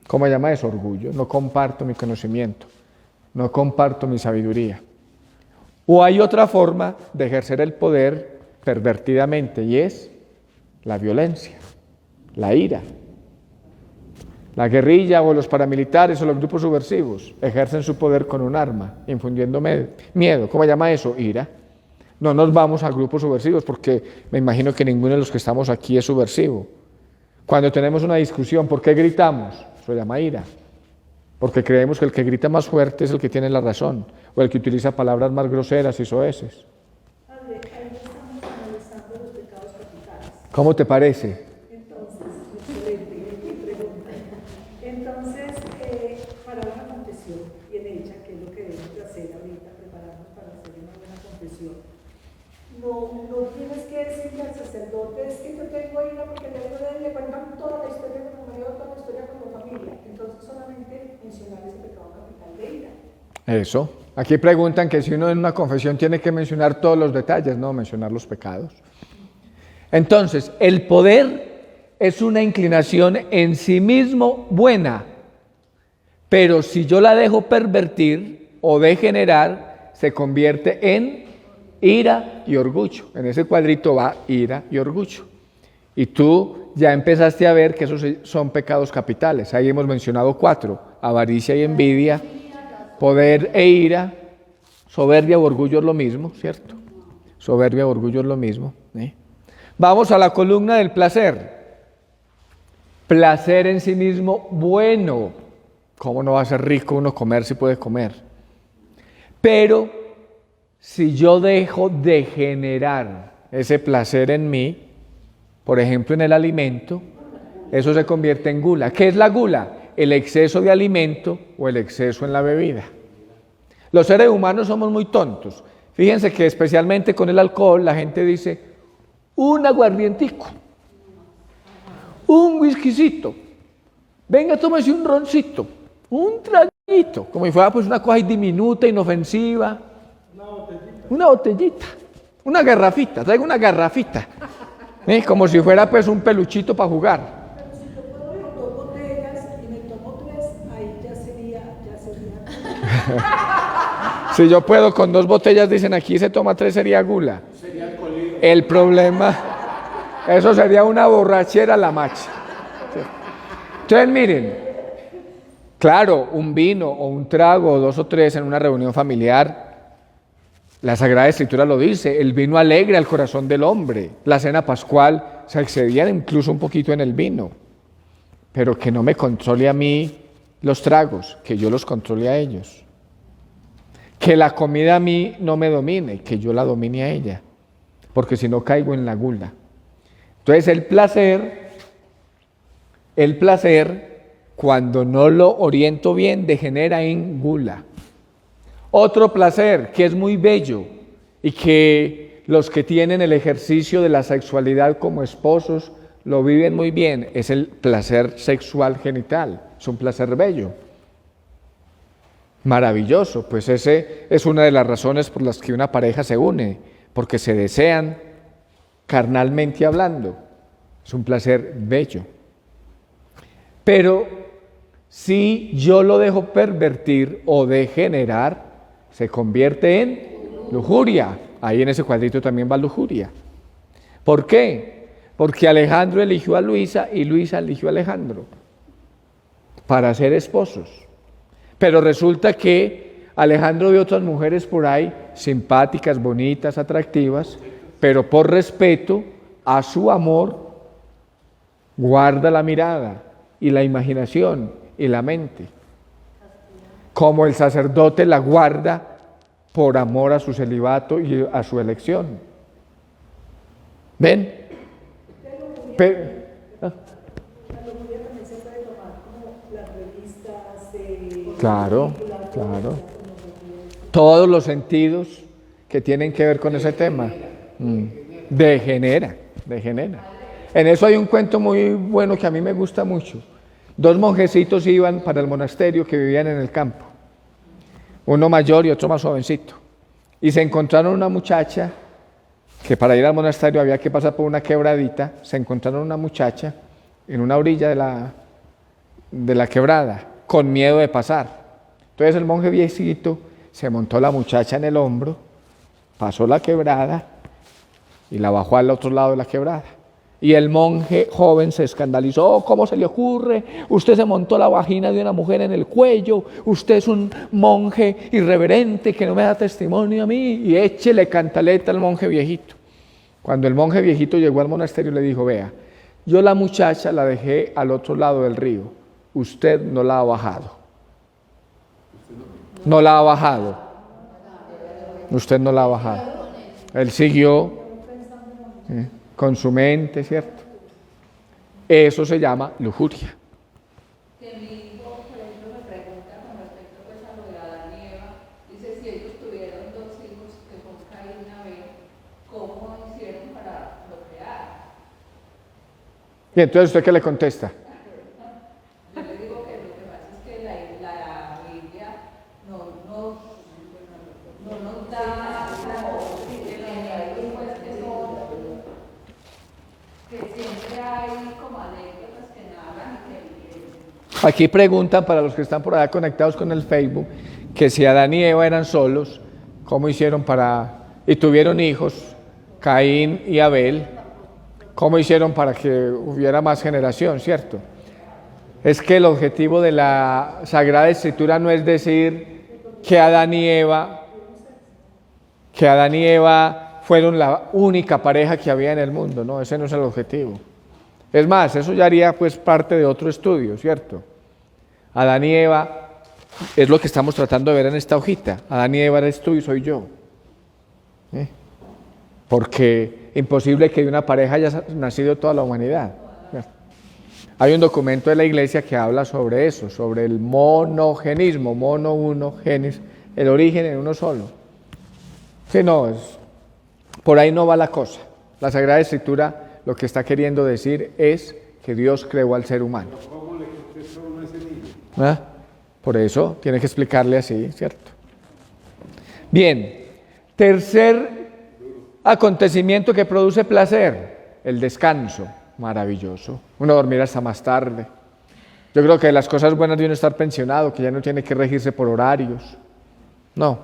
¿Cómo se llama eso? Orgullo. No comparto mi conocimiento, no comparto mi sabiduría. O hay otra forma de ejercer el poder pervertidamente y es la violencia, la ira. La guerrilla o los paramilitares o los grupos subversivos ejercen su poder con un arma, infundiendo miedo. ¿Cómo se llama eso? Ira. No nos vamos a grupos subversivos porque me imagino que ninguno de los que estamos aquí es subversivo. Cuando tenemos una discusión, ¿por qué gritamos? Eso se llama ira. Porque creemos que el que grita más fuerte es el que tiene la razón, o el que utiliza palabras más groseras y soeces. Padre, ahí estamos analizando los pecados capitales. ¿Cómo te parece? Entonces, excelente pregunta. Entonces, para una confesión bien hecha, que es lo que debemos de hacer ahorita, prepararnos para hacer una buena confesión. No tienes que decirle al sacerdote, es que yo tengo ira porque le cuentan toda la historia con mi marido, toda la historia con mi familia. Entonces, solamente mencionar ese pecado capital de ira. Eso. Aquí preguntan que si uno en una confesión tiene que mencionar todos los detalles, no, mencionar los pecados. Entonces, el poder es una inclinación en sí mismo buena, pero si yo la dejo pervertir o degenerar, se convierte en ira y orgullo. En ese cuadrito va ira y orgullo. Y tú ya empezaste a ver que esos son pecados capitales. Ahí hemos mencionado 4: avaricia y envidia, poder e ira, soberbia o orgullo es lo mismo, ¿cierto? Soberbia o orgullo es lo mismo. Vamos a la columna del placer. Placer en sí mismo bueno. ¿Cómo no va a ser rico uno comer si puede comer? Pero si yo dejo de generar ese placer en mí, por ejemplo en el alimento, eso se convierte en gula. ¿Qué es la gula? El exceso de alimento o el exceso en la bebida. Los seres humanos somos muy tontos. Fíjense que especialmente con el alcohol la gente dice, un aguardientico, un whiskycito, venga, tómese un roncito, un traguito, como si fuera pues una cosa diminuta, inofensiva. Una botellita, una garrafita, traigo una garrafita. Como si fuera pues un peluchito para jugar. Pero si yo puedo ir 2 botellas y me tomo 3, ahí ya sería. Si yo puedo con 2 botellas, dicen aquí se toma 3, sería gula. El problema, eso sería una borrachera la macha. Entonces miren, claro, un vino o un trago o 2 o 3 en una reunión familiar, la Sagrada Escritura lo dice, el vino alegra el corazón del hombre. La cena pascual se excedía incluso un poquito en el vino, pero que no me controle a mí los tragos, que yo los controle a ellos. Que la comida a mí no me domine, que yo la domine a ella, porque si no caigo en la gula. Entonces el placer, cuando no lo oriento bien, degenera en gula. Otro placer que es muy bello y que los que tienen el ejercicio de la sexualidad como esposos lo viven muy bien, es el placer sexual genital. Es un placer bello, maravilloso, pues ese es una de las razones por las que una pareja se une, porque se desean carnalmente hablando. Es un placer bello. Pero si yo lo dejo pervertir o degenerar, se convierte en lujuria. Ahí en ese cuadrito también va lujuria. ¿Por qué? Porque Alejandro eligió a Luisa y Luisa eligió a Alejandro para ser esposos. Pero resulta que Alejandro vio otras mujeres por ahí, simpáticas, bonitas, atractivas, pero por respeto a su amor, guarda la mirada y la imaginación y la mente. Como el sacerdote la guarda por amor a su celibato y a su elección. ¿Ven? Pero, La lujuria también se puede tomar como las revistas. claro. Todos los sentidos que tienen que ver con ese tema. Degenera. En eso hay un cuento muy bueno que a mí me gusta mucho. 2 monjecitos iban para el monasterio que vivían en el campo, uno mayor y otro más jovencito, y se encontraron una muchacha que para ir al monasterio había que pasar por una quebradita. Se encontraron una muchacha en una orilla de la quebrada, con miedo de pasar. Entonces el monje viejito se montó la muchacha en el hombro, pasó la quebrada y la bajó al otro lado de la quebrada. Y el monje joven se escandalizó. Oh, ¿cómo se le ocurre? Usted se montó la vagina de una mujer en el cuello. Usted es un monje irreverente que no me da testimonio a mí. Y échele cantaleta al monje viejito. Cuando el monje viejito llegó al monasterio le dijo, vea, yo la muchacha la dejé al otro lado del río. Usted no la ha bajado. No la ha bajado. Usted no la ha bajado. Él siguió con su mente, ¿cierto? Eso se llama lujuria. Que mi hijo, por ejemplo, me pregunta con respecto pues a lo de Adán y Eva, dice si ellos tuvieron 2 hijos, que son Caín y Abel, ¿cómo hicieron para procrear? Y entonces, ¿usted qué le contesta? Yo le digo que lo que pasa es que la Biblia no nos da como elementos pues que siempre hay como anécdotas que narran y que Aquí preguntan para los que están por allá conectados con el Facebook, que si Adán y Eva eran solos, ¿cómo hicieron y tuvieron hijos, Caín y Abel? ¿Cómo hicieron para que hubiera más generación, cierto? Es que el objetivo de la Sagrada Escritura no es decir que Adán y Eva fueron la única pareja que había en el mundo, no, ese no es el objetivo. Es más, eso ya haría pues parte de otro estudio, ¿cierto? Adán y Eva es lo que estamos tratando de ver en esta hojita. Adán y Eva eres tú y soy yo. Porque imposible que de una pareja haya nacido toda la humanidad. Hay un documento de la Iglesia que habla sobre eso, sobre el monogenismo, mono, uno, genis, el origen en uno solo. Sí, no, por ahí no va la cosa. La Sagrada Escritura lo que está queriendo decir es que Dios creó al ser humano. ¿Cómo le contestó uno a ese niño? Por eso tiene que explicarle así, ¿cierto? Bien, tercer acontecimiento que produce placer. el descanso, maravilloso. Uno dormir hasta más tarde. Yo creo que de las cosas buenas de uno estar pensionado, que ya no tiene que regirse por horarios. No.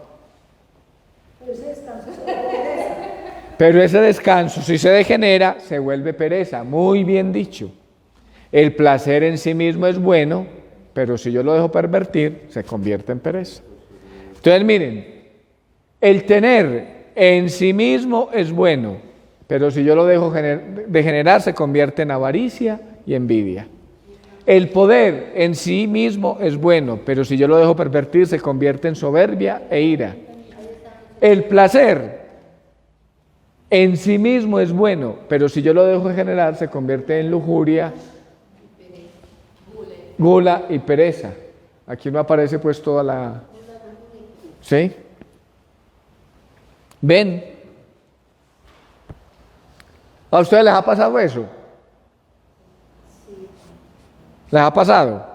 Pero ese descanso, si se degenera, se vuelve pereza. Muy bien dicho. El placer en sí mismo es bueno, pero si yo lo dejo pervertir, se convierte en pereza. Entonces, miren, el tener en sí mismo es bueno, pero si yo lo dejo degenerar, se convierte en avaricia y envidia. El poder en sí mismo es bueno, pero si yo lo dejo pervertir, se convierte en soberbia e ira. El placer en sí mismo es bueno, pero si yo lo dejo degenerar, se convierte en lujuria, gula y pereza. Aquí no aparece pues toda la... ¿Sí? ¿Ven? ¿A ustedes les ha pasado eso? ¿Les ha pasado?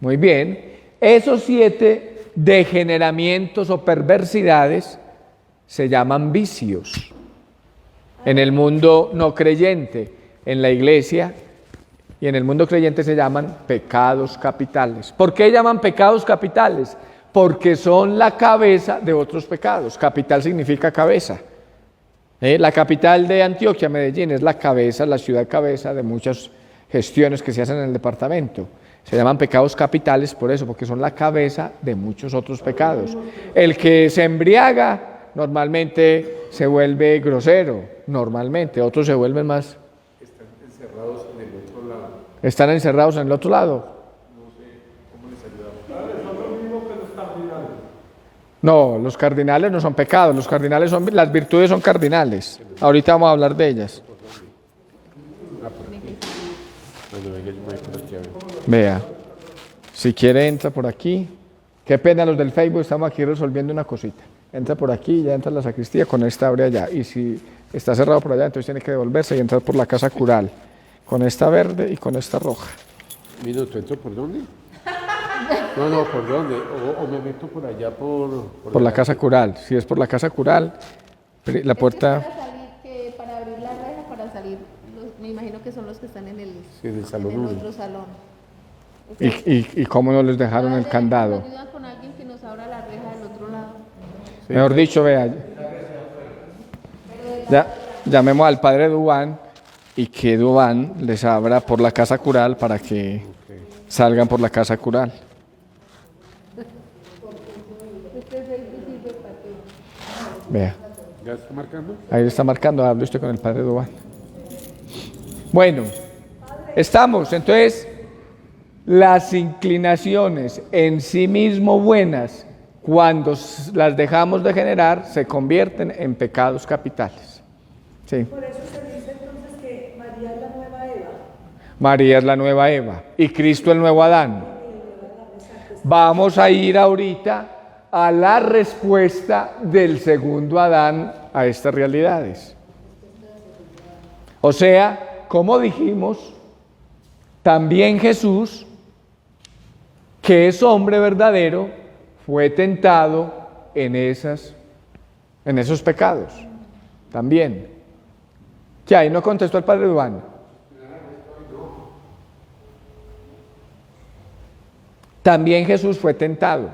Muy bien. Esos 7 degeneramientos o perversidades se llaman vicios. En el mundo no creyente, en la iglesia y en el mundo creyente se llaman pecados capitales. ¿Por qué llaman pecados capitales? Porque son la cabeza de otros pecados. Capital significa cabeza. La capital de Antioquia, Medellín, es la cabeza, la ciudad cabeza de muchas gestiones que se hacen en el departamento. Se llaman pecados capitales por eso, porque son la cabeza de muchos otros pecados. El que se embriaga normalmente se vuelve grosero, normalmente. Otros se vuelven más... Están encerrados en el otro lado. ¿Están encerrados en el otro lado? No sé cómo les ayudamos. Son lo mismo que los cardinales. No, los cardinales no son pecados, los cardinales son, las virtudes son cardinales. Ahorita vamos a hablar de ellas. Bueno, venga, yo me voy por aquí a ver. Vea, si quiere entra por aquí. Qué pena los del Facebook, estamos aquí resolviendo una cosita. Entra por aquí, ya entra a la sacristía, con esta abre allá. Y si está cerrado por allá, entonces tiene que devolverse y entrar por la casa cural. Con esta verde y con esta roja. Minuto, ¿entro por dónde? No, ¿por dónde? O me meto por allá por la casa cural. Si es por la casa cural, la puerta... Para abrir la reja, para salir, me imagino que son los que están en el, sí, en el salón en el 1. otro salón. ¿Y cómo no les dejaron el candado? ¿Nos ayudan con alguien que nos abra la reja del otro lado? Sí. Mejor dicho, vea, ya, llamemos al padre Dubán y que Dubán les abra por la casa cural para que salgan por la casa cural. Vea. ¿Ya está marcando? Ahí está marcando, hable usted con el padre Dubán. Bueno, estamos, entonces, las inclinaciones en sí mismo buenas, cuando las dejamos de generar, se convierten en pecados capitales. Sí. Por eso se dice entonces que María es la nueva Eva. María es la nueva Eva y Cristo el nuevo Adán. Vamos a ir ahorita a la respuesta del segundo Adán a estas realidades. O sea, como dijimos, también Jesús, que es hombre verdadero, fue tentado en esos pecados. También. ¿Qué hay? ¿No contestó el padre Dubán? También Jesús fue tentado.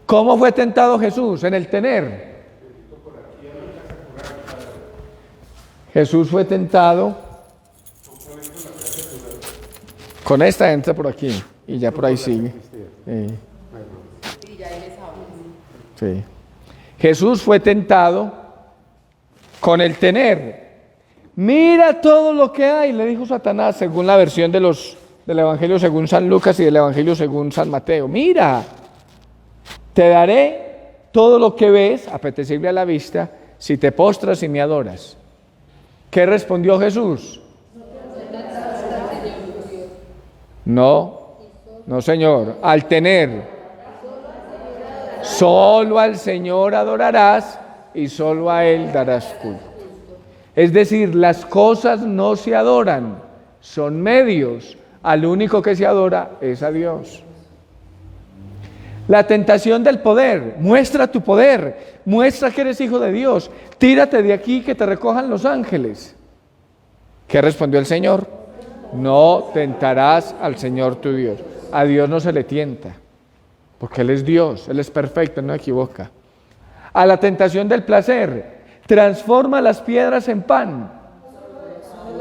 ¿Cómo fue tentado Jesús? En el tener. Jesús fue tentado con esta, entra por aquí y ya por ahí sigue. Sí. Jesús fue tentado con el tener. Mira todo lo que hay, le dijo Satanás, según la versión del Evangelio según San Lucas y del Evangelio según San Mateo. Mira, te daré todo lo que ves, apetecible a la vista, si te postras y me adoras. ¿Qué respondió Jesús? No, Señor. Al tener, solo al Señor adorarás y solo a Él darás culto. Es decir, las cosas no se adoran, son medios. Al único que se adora es a Dios. La tentación del poder, muestra tu poder, muestra que eres hijo de Dios, tírate de aquí que te recojan los ángeles. ¿Qué respondió el Señor? No tentarás al Señor tu Dios. A Dios no se le tienta, porque Él es Dios, Él es perfecto, Él no equivoca. A la tentación del placer, transforma las piedras en pan.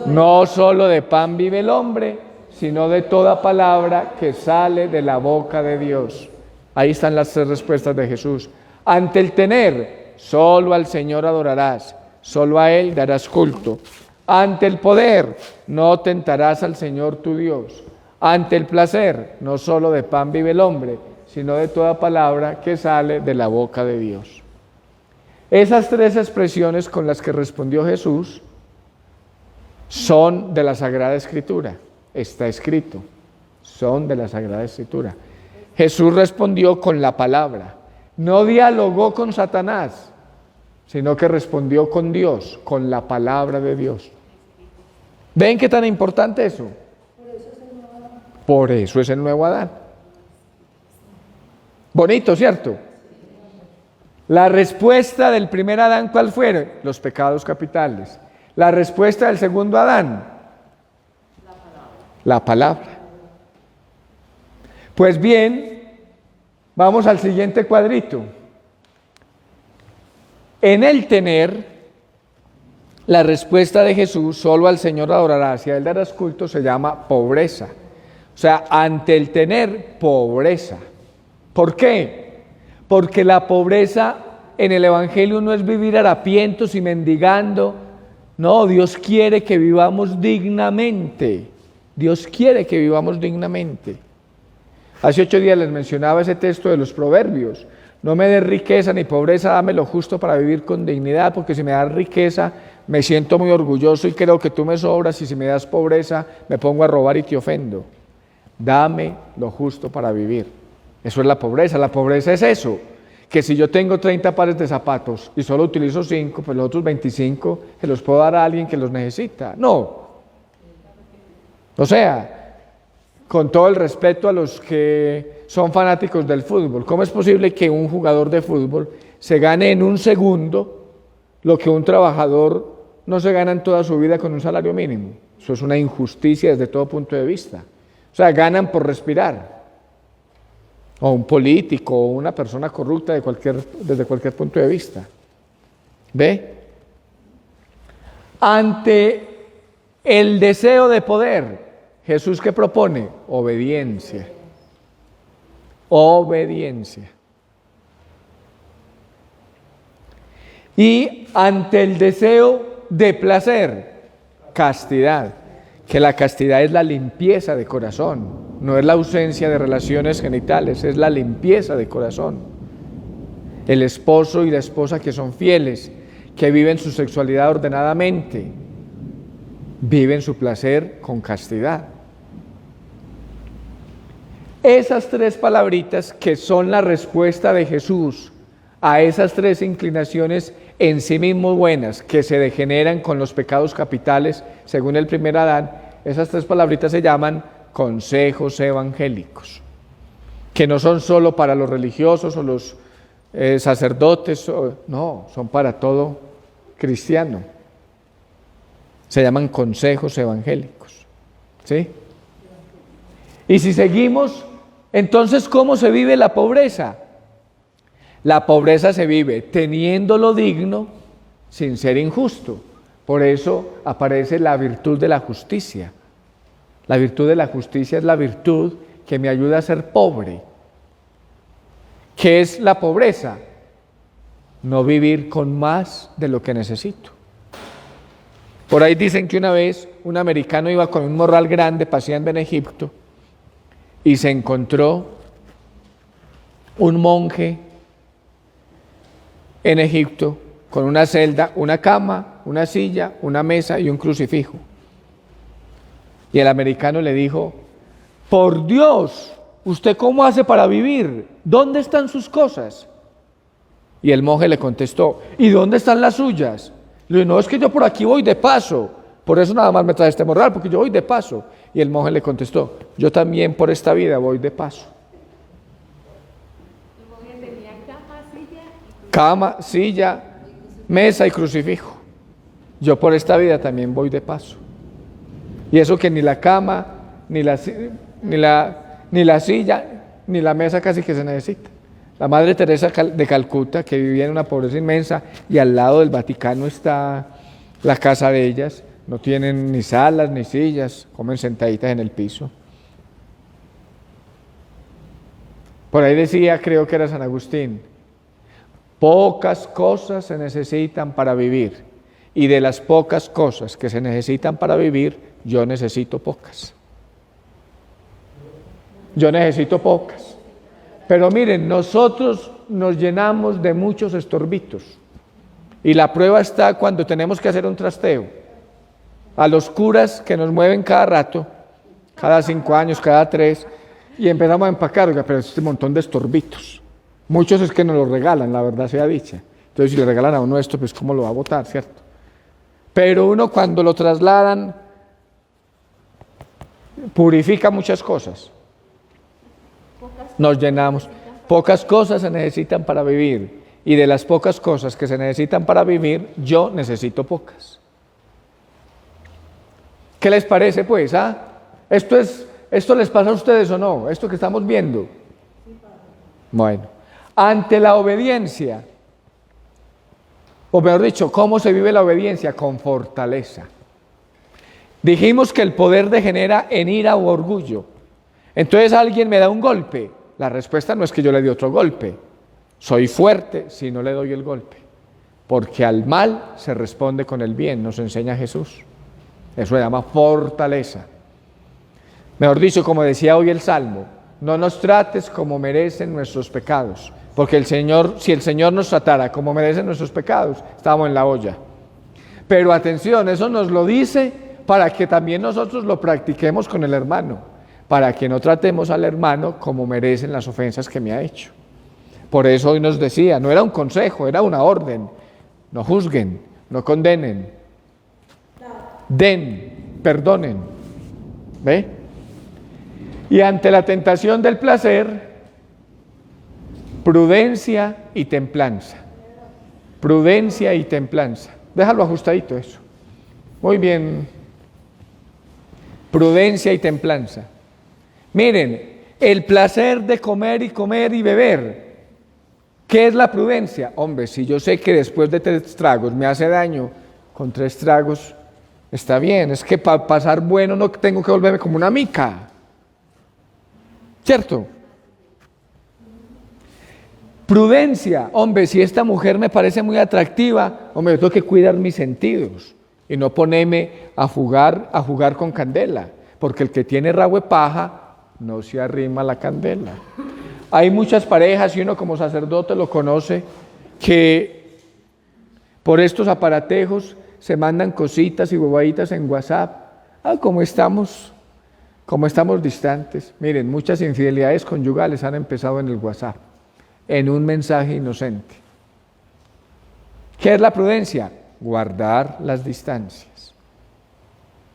No solo de pan vive el hombre, sino de toda palabra que sale de la boca de Dios. Ahí están las tres respuestas de Jesús. Ante el tener, solo al Señor adorarás, solo a Él darás culto. Ante el poder, no tentarás al Señor tu Dios. Ante el placer, no solo de pan vive el hombre, sino de toda palabra que sale de la boca de Dios. Esas tres expresiones con las que respondió Jesús son de la Sagrada Escritura. Está escrito, son de la Sagrada Escritura. Jesús respondió con la palabra, no dialogó con Satanás, sino que respondió con Dios, con la palabra de Dios. ¿Ven qué tan importante eso? Por eso es el nuevo Adán. Bonito, ¿cierto? La respuesta del primer Adán, ¿cuál fue? Los pecados capitales. La respuesta del segundo Adán, la palabra. Pues bien, vamos al siguiente cuadrito. En el tener, la respuesta de Jesús, solo al Señor adorarás y a Él darás culto, se llama pobreza. O sea, ante el tener, pobreza. ¿Por qué? Porque la pobreza en el Evangelio no es vivir harapientos y mendigando. No, Dios quiere que vivamos dignamente. Dios quiere que vivamos dignamente. Hace 8 días les mencionaba ese texto de los Proverbios. No me des riqueza ni pobreza, dame lo justo para vivir con dignidad, porque si me das riqueza me siento muy orgulloso y creo que tú me sobras, y si me das pobreza me pongo a robar y te ofendo. Dame lo justo para vivir. Eso es la pobreza. La pobreza es eso, que si yo tengo 30 pares de zapatos y solo utilizo 5, pues los otros 25 se los puedo dar a alguien que los necesita. No. O sea, con todo el respeto a los que son fanáticos del fútbol, ¿cómo es posible que un jugador de fútbol se gane en un segundo lo que un trabajador no se gana en toda su vida con un salario mínimo? Eso es una injusticia desde todo punto de vista. O sea, ganan por respirar. O un político, o una persona corrupta desde cualquier punto de vista. ¿Ve? Ante el deseo de poder, Jesús, ¿qué propone? Obediencia. Obediencia. Y ante el deseo de placer, castidad. Que la castidad es la limpieza de corazón, no es la ausencia de relaciones genitales, es la limpieza de corazón. El esposo y la esposa que son fieles, que viven su sexualidad ordenadamente, viven su placer con castidad. Esas tres palabritas que son la respuesta de Jesús a esas tres inclinaciones en sí mismo buenas que se degeneran con los pecados capitales, según el primer Adán, esas tres palabritas se llaman consejos evangélicos, que no son solo para los religiosos o los sacerdotes, no, son para todo cristiano. Se llaman consejos evangélicos, ¿sí? Y si seguimos, entonces, ¿cómo se vive la pobreza? La pobreza se vive teniendo lo digno sin ser injusto. Por eso aparece la virtud de la justicia. La virtud de la justicia es la virtud que me ayuda a ser pobre. ¿Qué es la pobreza? No vivir con más de lo que necesito. Por ahí dicen que una vez un americano iba con un morral grande paseando en Egipto y se encontró un monje en Egipto con una celda, una cama, una silla, una mesa y un crucifijo. Y el americano le dijo: por Dios, ¿usted cómo hace para vivir? ¿Dónde están sus cosas? Y el monje le contestó: ¿y dónde están las suyas? Le dijo: no, es que yo por aquí voy de paso, por eso nada más me trae este morral, porque yo voy de paso. Y el monje le contestó: yo también por esta vida voy de paso. Cama, silla, mesa y crucifijo. Yo por esta vida también voy de paso. Y eso que ni la cama, ni la silla, ni la mesa casi que se necesita. La Madre Teresa de Calcuta, que vivía en una pobreza inmensa, y al lado del Vaticano está la casa de ellas, no tienen ni salas ni sillas, comen sentaditas en el piso. Por ahí decía, creo que era San Agustín, pocas cosas se necesitan para vivir, y de las pocas cosas que se necesitan para vivir, yo necesito pocas. Yo necesito pocas. Pero miren, nosotros nos llenamos de muchos estorbitos, y la prueba está cuando tenemos que hacer un trasteo. A los curas que nos mueven cada rato, cada 5 años, cada 3, y empezamos a empacar, oiga, pero este montón de estorbitos. Muchos es que nos lo regalan, la verdad sea dicha. Entonces, si le regalan a uno esto, pues ¿cómo lo va a botar, cierto? Pero uno cuando lo trasladan, purifica muchas cosas. Nos llenamos. Pocas cosas se necesitan para vivir, y de las pocas cosas que se necesitan para vivir, yo necesito pocas. ¿Qué les parece, pues? ¿Esto les pasa a ustedes o no? ¿Esto que estamos viendo? Bueno, ante la obediencia, o mejor dicho, ¿cómo se vive la obediencia? Con fortaleza. Dijimos que el poder degenera en ira u orgullo. Entonces alguien me da un golpe. La respuesta no es que yo le dé otro golpe. Soy fuerte si no le doy el golpe. Porque al mal se responde con el bien, nos enseña Jesús. Eso se llama fortaleza. Mejor dicho, como decía hoy el Salmo, no nos trates como merecen nuestros pecados. Porque si el Señor nos tratara como merecen nuestros pecados, estábamos en la olla. Pero atención, eso nos lo dice para que también nosotros lo practiquemos con el hermano, para que no tratemos al hermano como merecen las ofensas que me ha hecho. Por eso hoy nos decía, no era un consejo, era una orden: no juzguen, no condenen, den, perdonen. ¿Ve? Y ante la tentación del placer, prudencia y templanza. Prudencia y templanza. Déjalo ajustadito eso. Muy bien. Prudencia y templanza. Miren, el placer de comer y beber. ¿Qué es la prudencia? Hombre, si yo sé que después de 3 tragos me hace daño, con 3 tragos está bien. Es que para pasar bueno no tengo que volverme como una mica. ¿Cierto? Prudencia. Hombre, si esta mujer me parece muy atractiva, hombre, yo tengo que cuidar mis sentidos y no ponerme a jugar con candela, porque el que tiene rabo de paja no se arrima a la candela. Hay muchas parejas, y uno como sacerdote lo conoce, que por estos aparatejos se mandan cositas y bobaditas en WhatsApp. ¿Cómo estamos distantes? Miren, muchas infidelidades conyugales han empezado en el WhatsApp, en un mensaje inocente. ¿Qué es la prudencia? Guardar las distancias.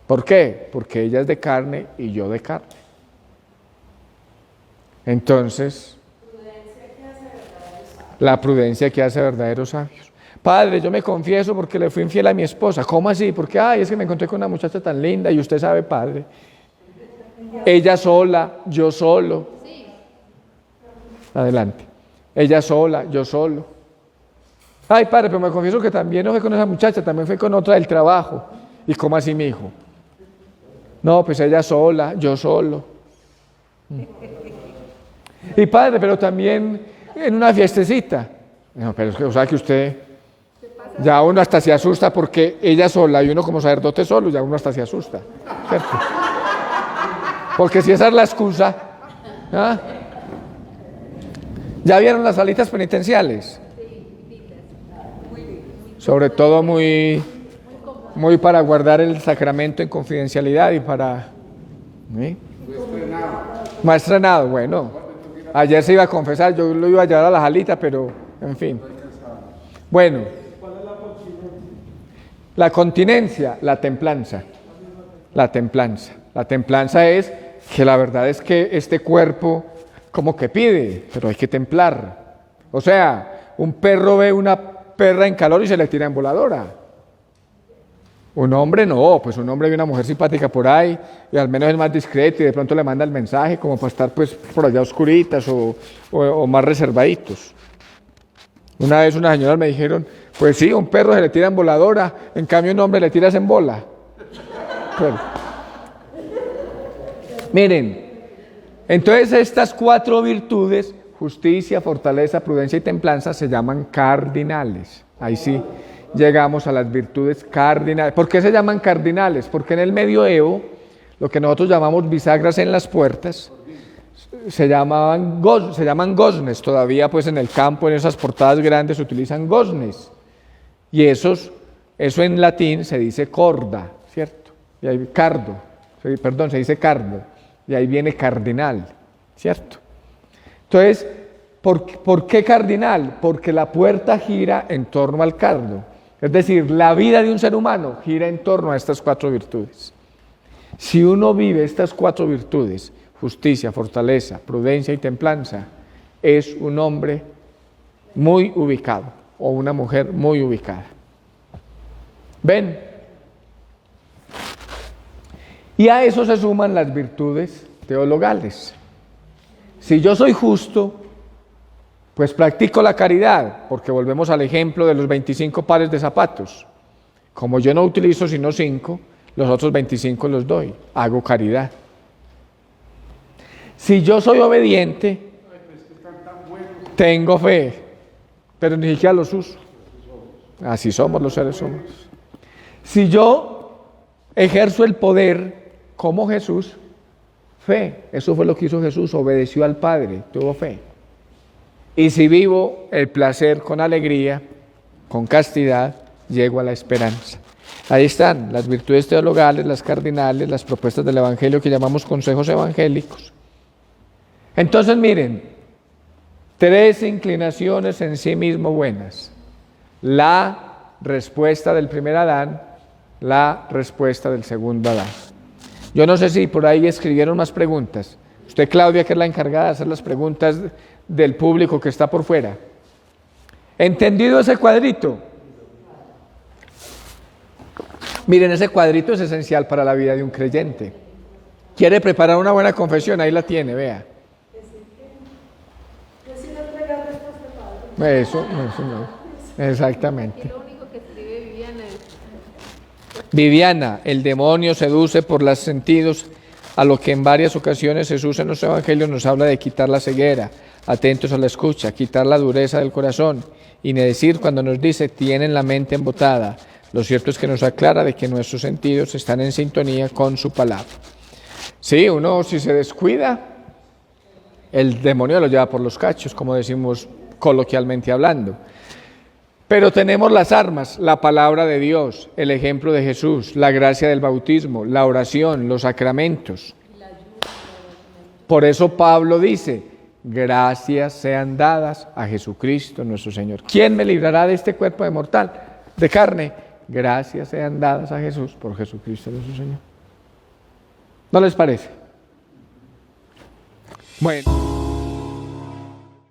¿Por qué? Porque ella es de carne y yo de carne. Entonces, la prudencia que hace verdaderos sabios. Padre, yo me confieso porque le fui infiel a mi esposa. ¿Cómo así? Porque, es que me encontré con una muchacha tan linda, y usted sabe, padre, ella sola, yo solo. Adelante. Ella sola, yo solo. Ay, padre, pero me confieso que también no fue con esa muchacha, también fue con otra del trabajo. ¿Y cómo así, mi hijo? No, pues ella sola, yo solo. Y padre, pero también en una fiestecita. No, pero es que, o sea, que usted, ya uno hasta se asusta porque ella sola y uno como sacerdote solo, ya uno hasta se asusta. ¿Cierto? Porque si esa es la excusa. ¿Ya vieron las salitas penitenciales? Sobre todo muy para guardar el sacramento en confidencialidad y para... Más estrenado, bueno. Ayer se iba a confesar, yo lo iba a llevar a la salita, pero en fin. Bueno. La continencia, la templanza. La templanza. La templanza es que la verdad es que este cuerpo como que pide, pero hay que templar. O sea, un perro ve una perra en calor y se le tira en voladora. Un hombre no, pues un hombre ve una mujer simpática por ahí y al menos es más discreto y de pronto le manda el mensaje como para estar pues por allá oscuritas o más reservaditos. Una vez unas señoras me dijeron, pues sí, un perro se le tira en voladora, en cambio un hombre le tiras en bola. Pero, miren, entonces estas 4 virtudes, justicia, fortaleza, prudencia y templanza, se llaman cardinales. Ahí sí llegamos a las virtudes cardinales. ¿Por qué se llaman cardinales? Porque en el medioevo, lo que nosotros llamamos bisagras en las puertas, se llaman goznes. Todavía pues en el campo, en esas portadas grandes, se utilizan goznes. Y eso en latín se dice corda, ¿cierto? Y ahí se dice cardo. Y ahí viene cardinal, ¿cierto? Entonces, ¿por qué cardinal? Porque la puerta gira en torno al cardo. Es decir, la vida de un ser humano gira en torno a estas 4 virtudes. Si uno vive estas 4 virtudes, justicia, fortaleza, prudencia y templanza, es un hombre muy ubicado o una mujer muy ubicada. ¿Ven? Y a eso se suman las virtudes teologales. Si yo soy justo, pues practico la caridad, porque volvemos al ejemplo de los 25 pares de zapatos. Como yo no utilizo sino 5, los otros 25 los doy, hago caridad. Si yo soy obediente, tengo fe, pero ni siquiera los uso. Así somos los seres humanos. Si yo ejerzo el poder como Jesús, fe, eso fue lo que hizo Jesús, obedeció al Padre, tuvo fe. Y si vivo el placer con alegría, con castidad, llego a la esperanza. Ahí están las virtudes teologales, las cardinales, las propuestas del Evangelio que llamamos consejos evangélicos. Entonces miren, 3 inclinaciones en sí mismo buenas. La respuesta del primer Adán, la respuesta del segundo Adán. Yo no sé si por ahí escribieron más preguntas. Usted, Claudia, que es la encargada de hacer las preguntas del público que está por fuera. ¿Entendido ese cuadrito? Miren, ese cuadrito es esencial para la vida de un creyente. ¿Quiere preparar una buena confesión? Ahí la tiene, vea. Eso no. Exactamente. Y lo único que escribe Viviana es... Viviana, el demonio seduce por los sentidos, a lo que en varias ocasiones Jesús en los evangelios nos habla de quitar la ceguera, atentos a la escucha, quitar la dureza del corazón, y ni decir cuando nos dice tienen la mente embotada. Lo cierto es que nos aclara de que nuestros sentidos están en sintonía con su palabra. Sí, uno si se descuida, el demonio lo lleva por los cachos, como decimos coloquialmente hablando. Pero tenemos las armas, la palabra de Dios, el ejemplo de Jesús, la gracia del bautismo, la oración, los sacramentos. Por eso Pablo dice, gracias sean dadas a Jesucristo nuestro Señor. ¿Quién me librará de este cuerpo de mortal, de carne? Gracias sean dadas a Jesús por Jesucristo nuestro Señor. ¿No les parece? Bueno.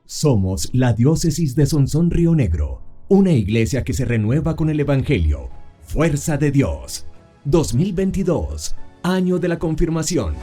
Somos la Diócesis de Sonsón Río Negro, una iglesia que se renueva con el Evangelio. Fuerza de Dios. 2022, año de la confirmación.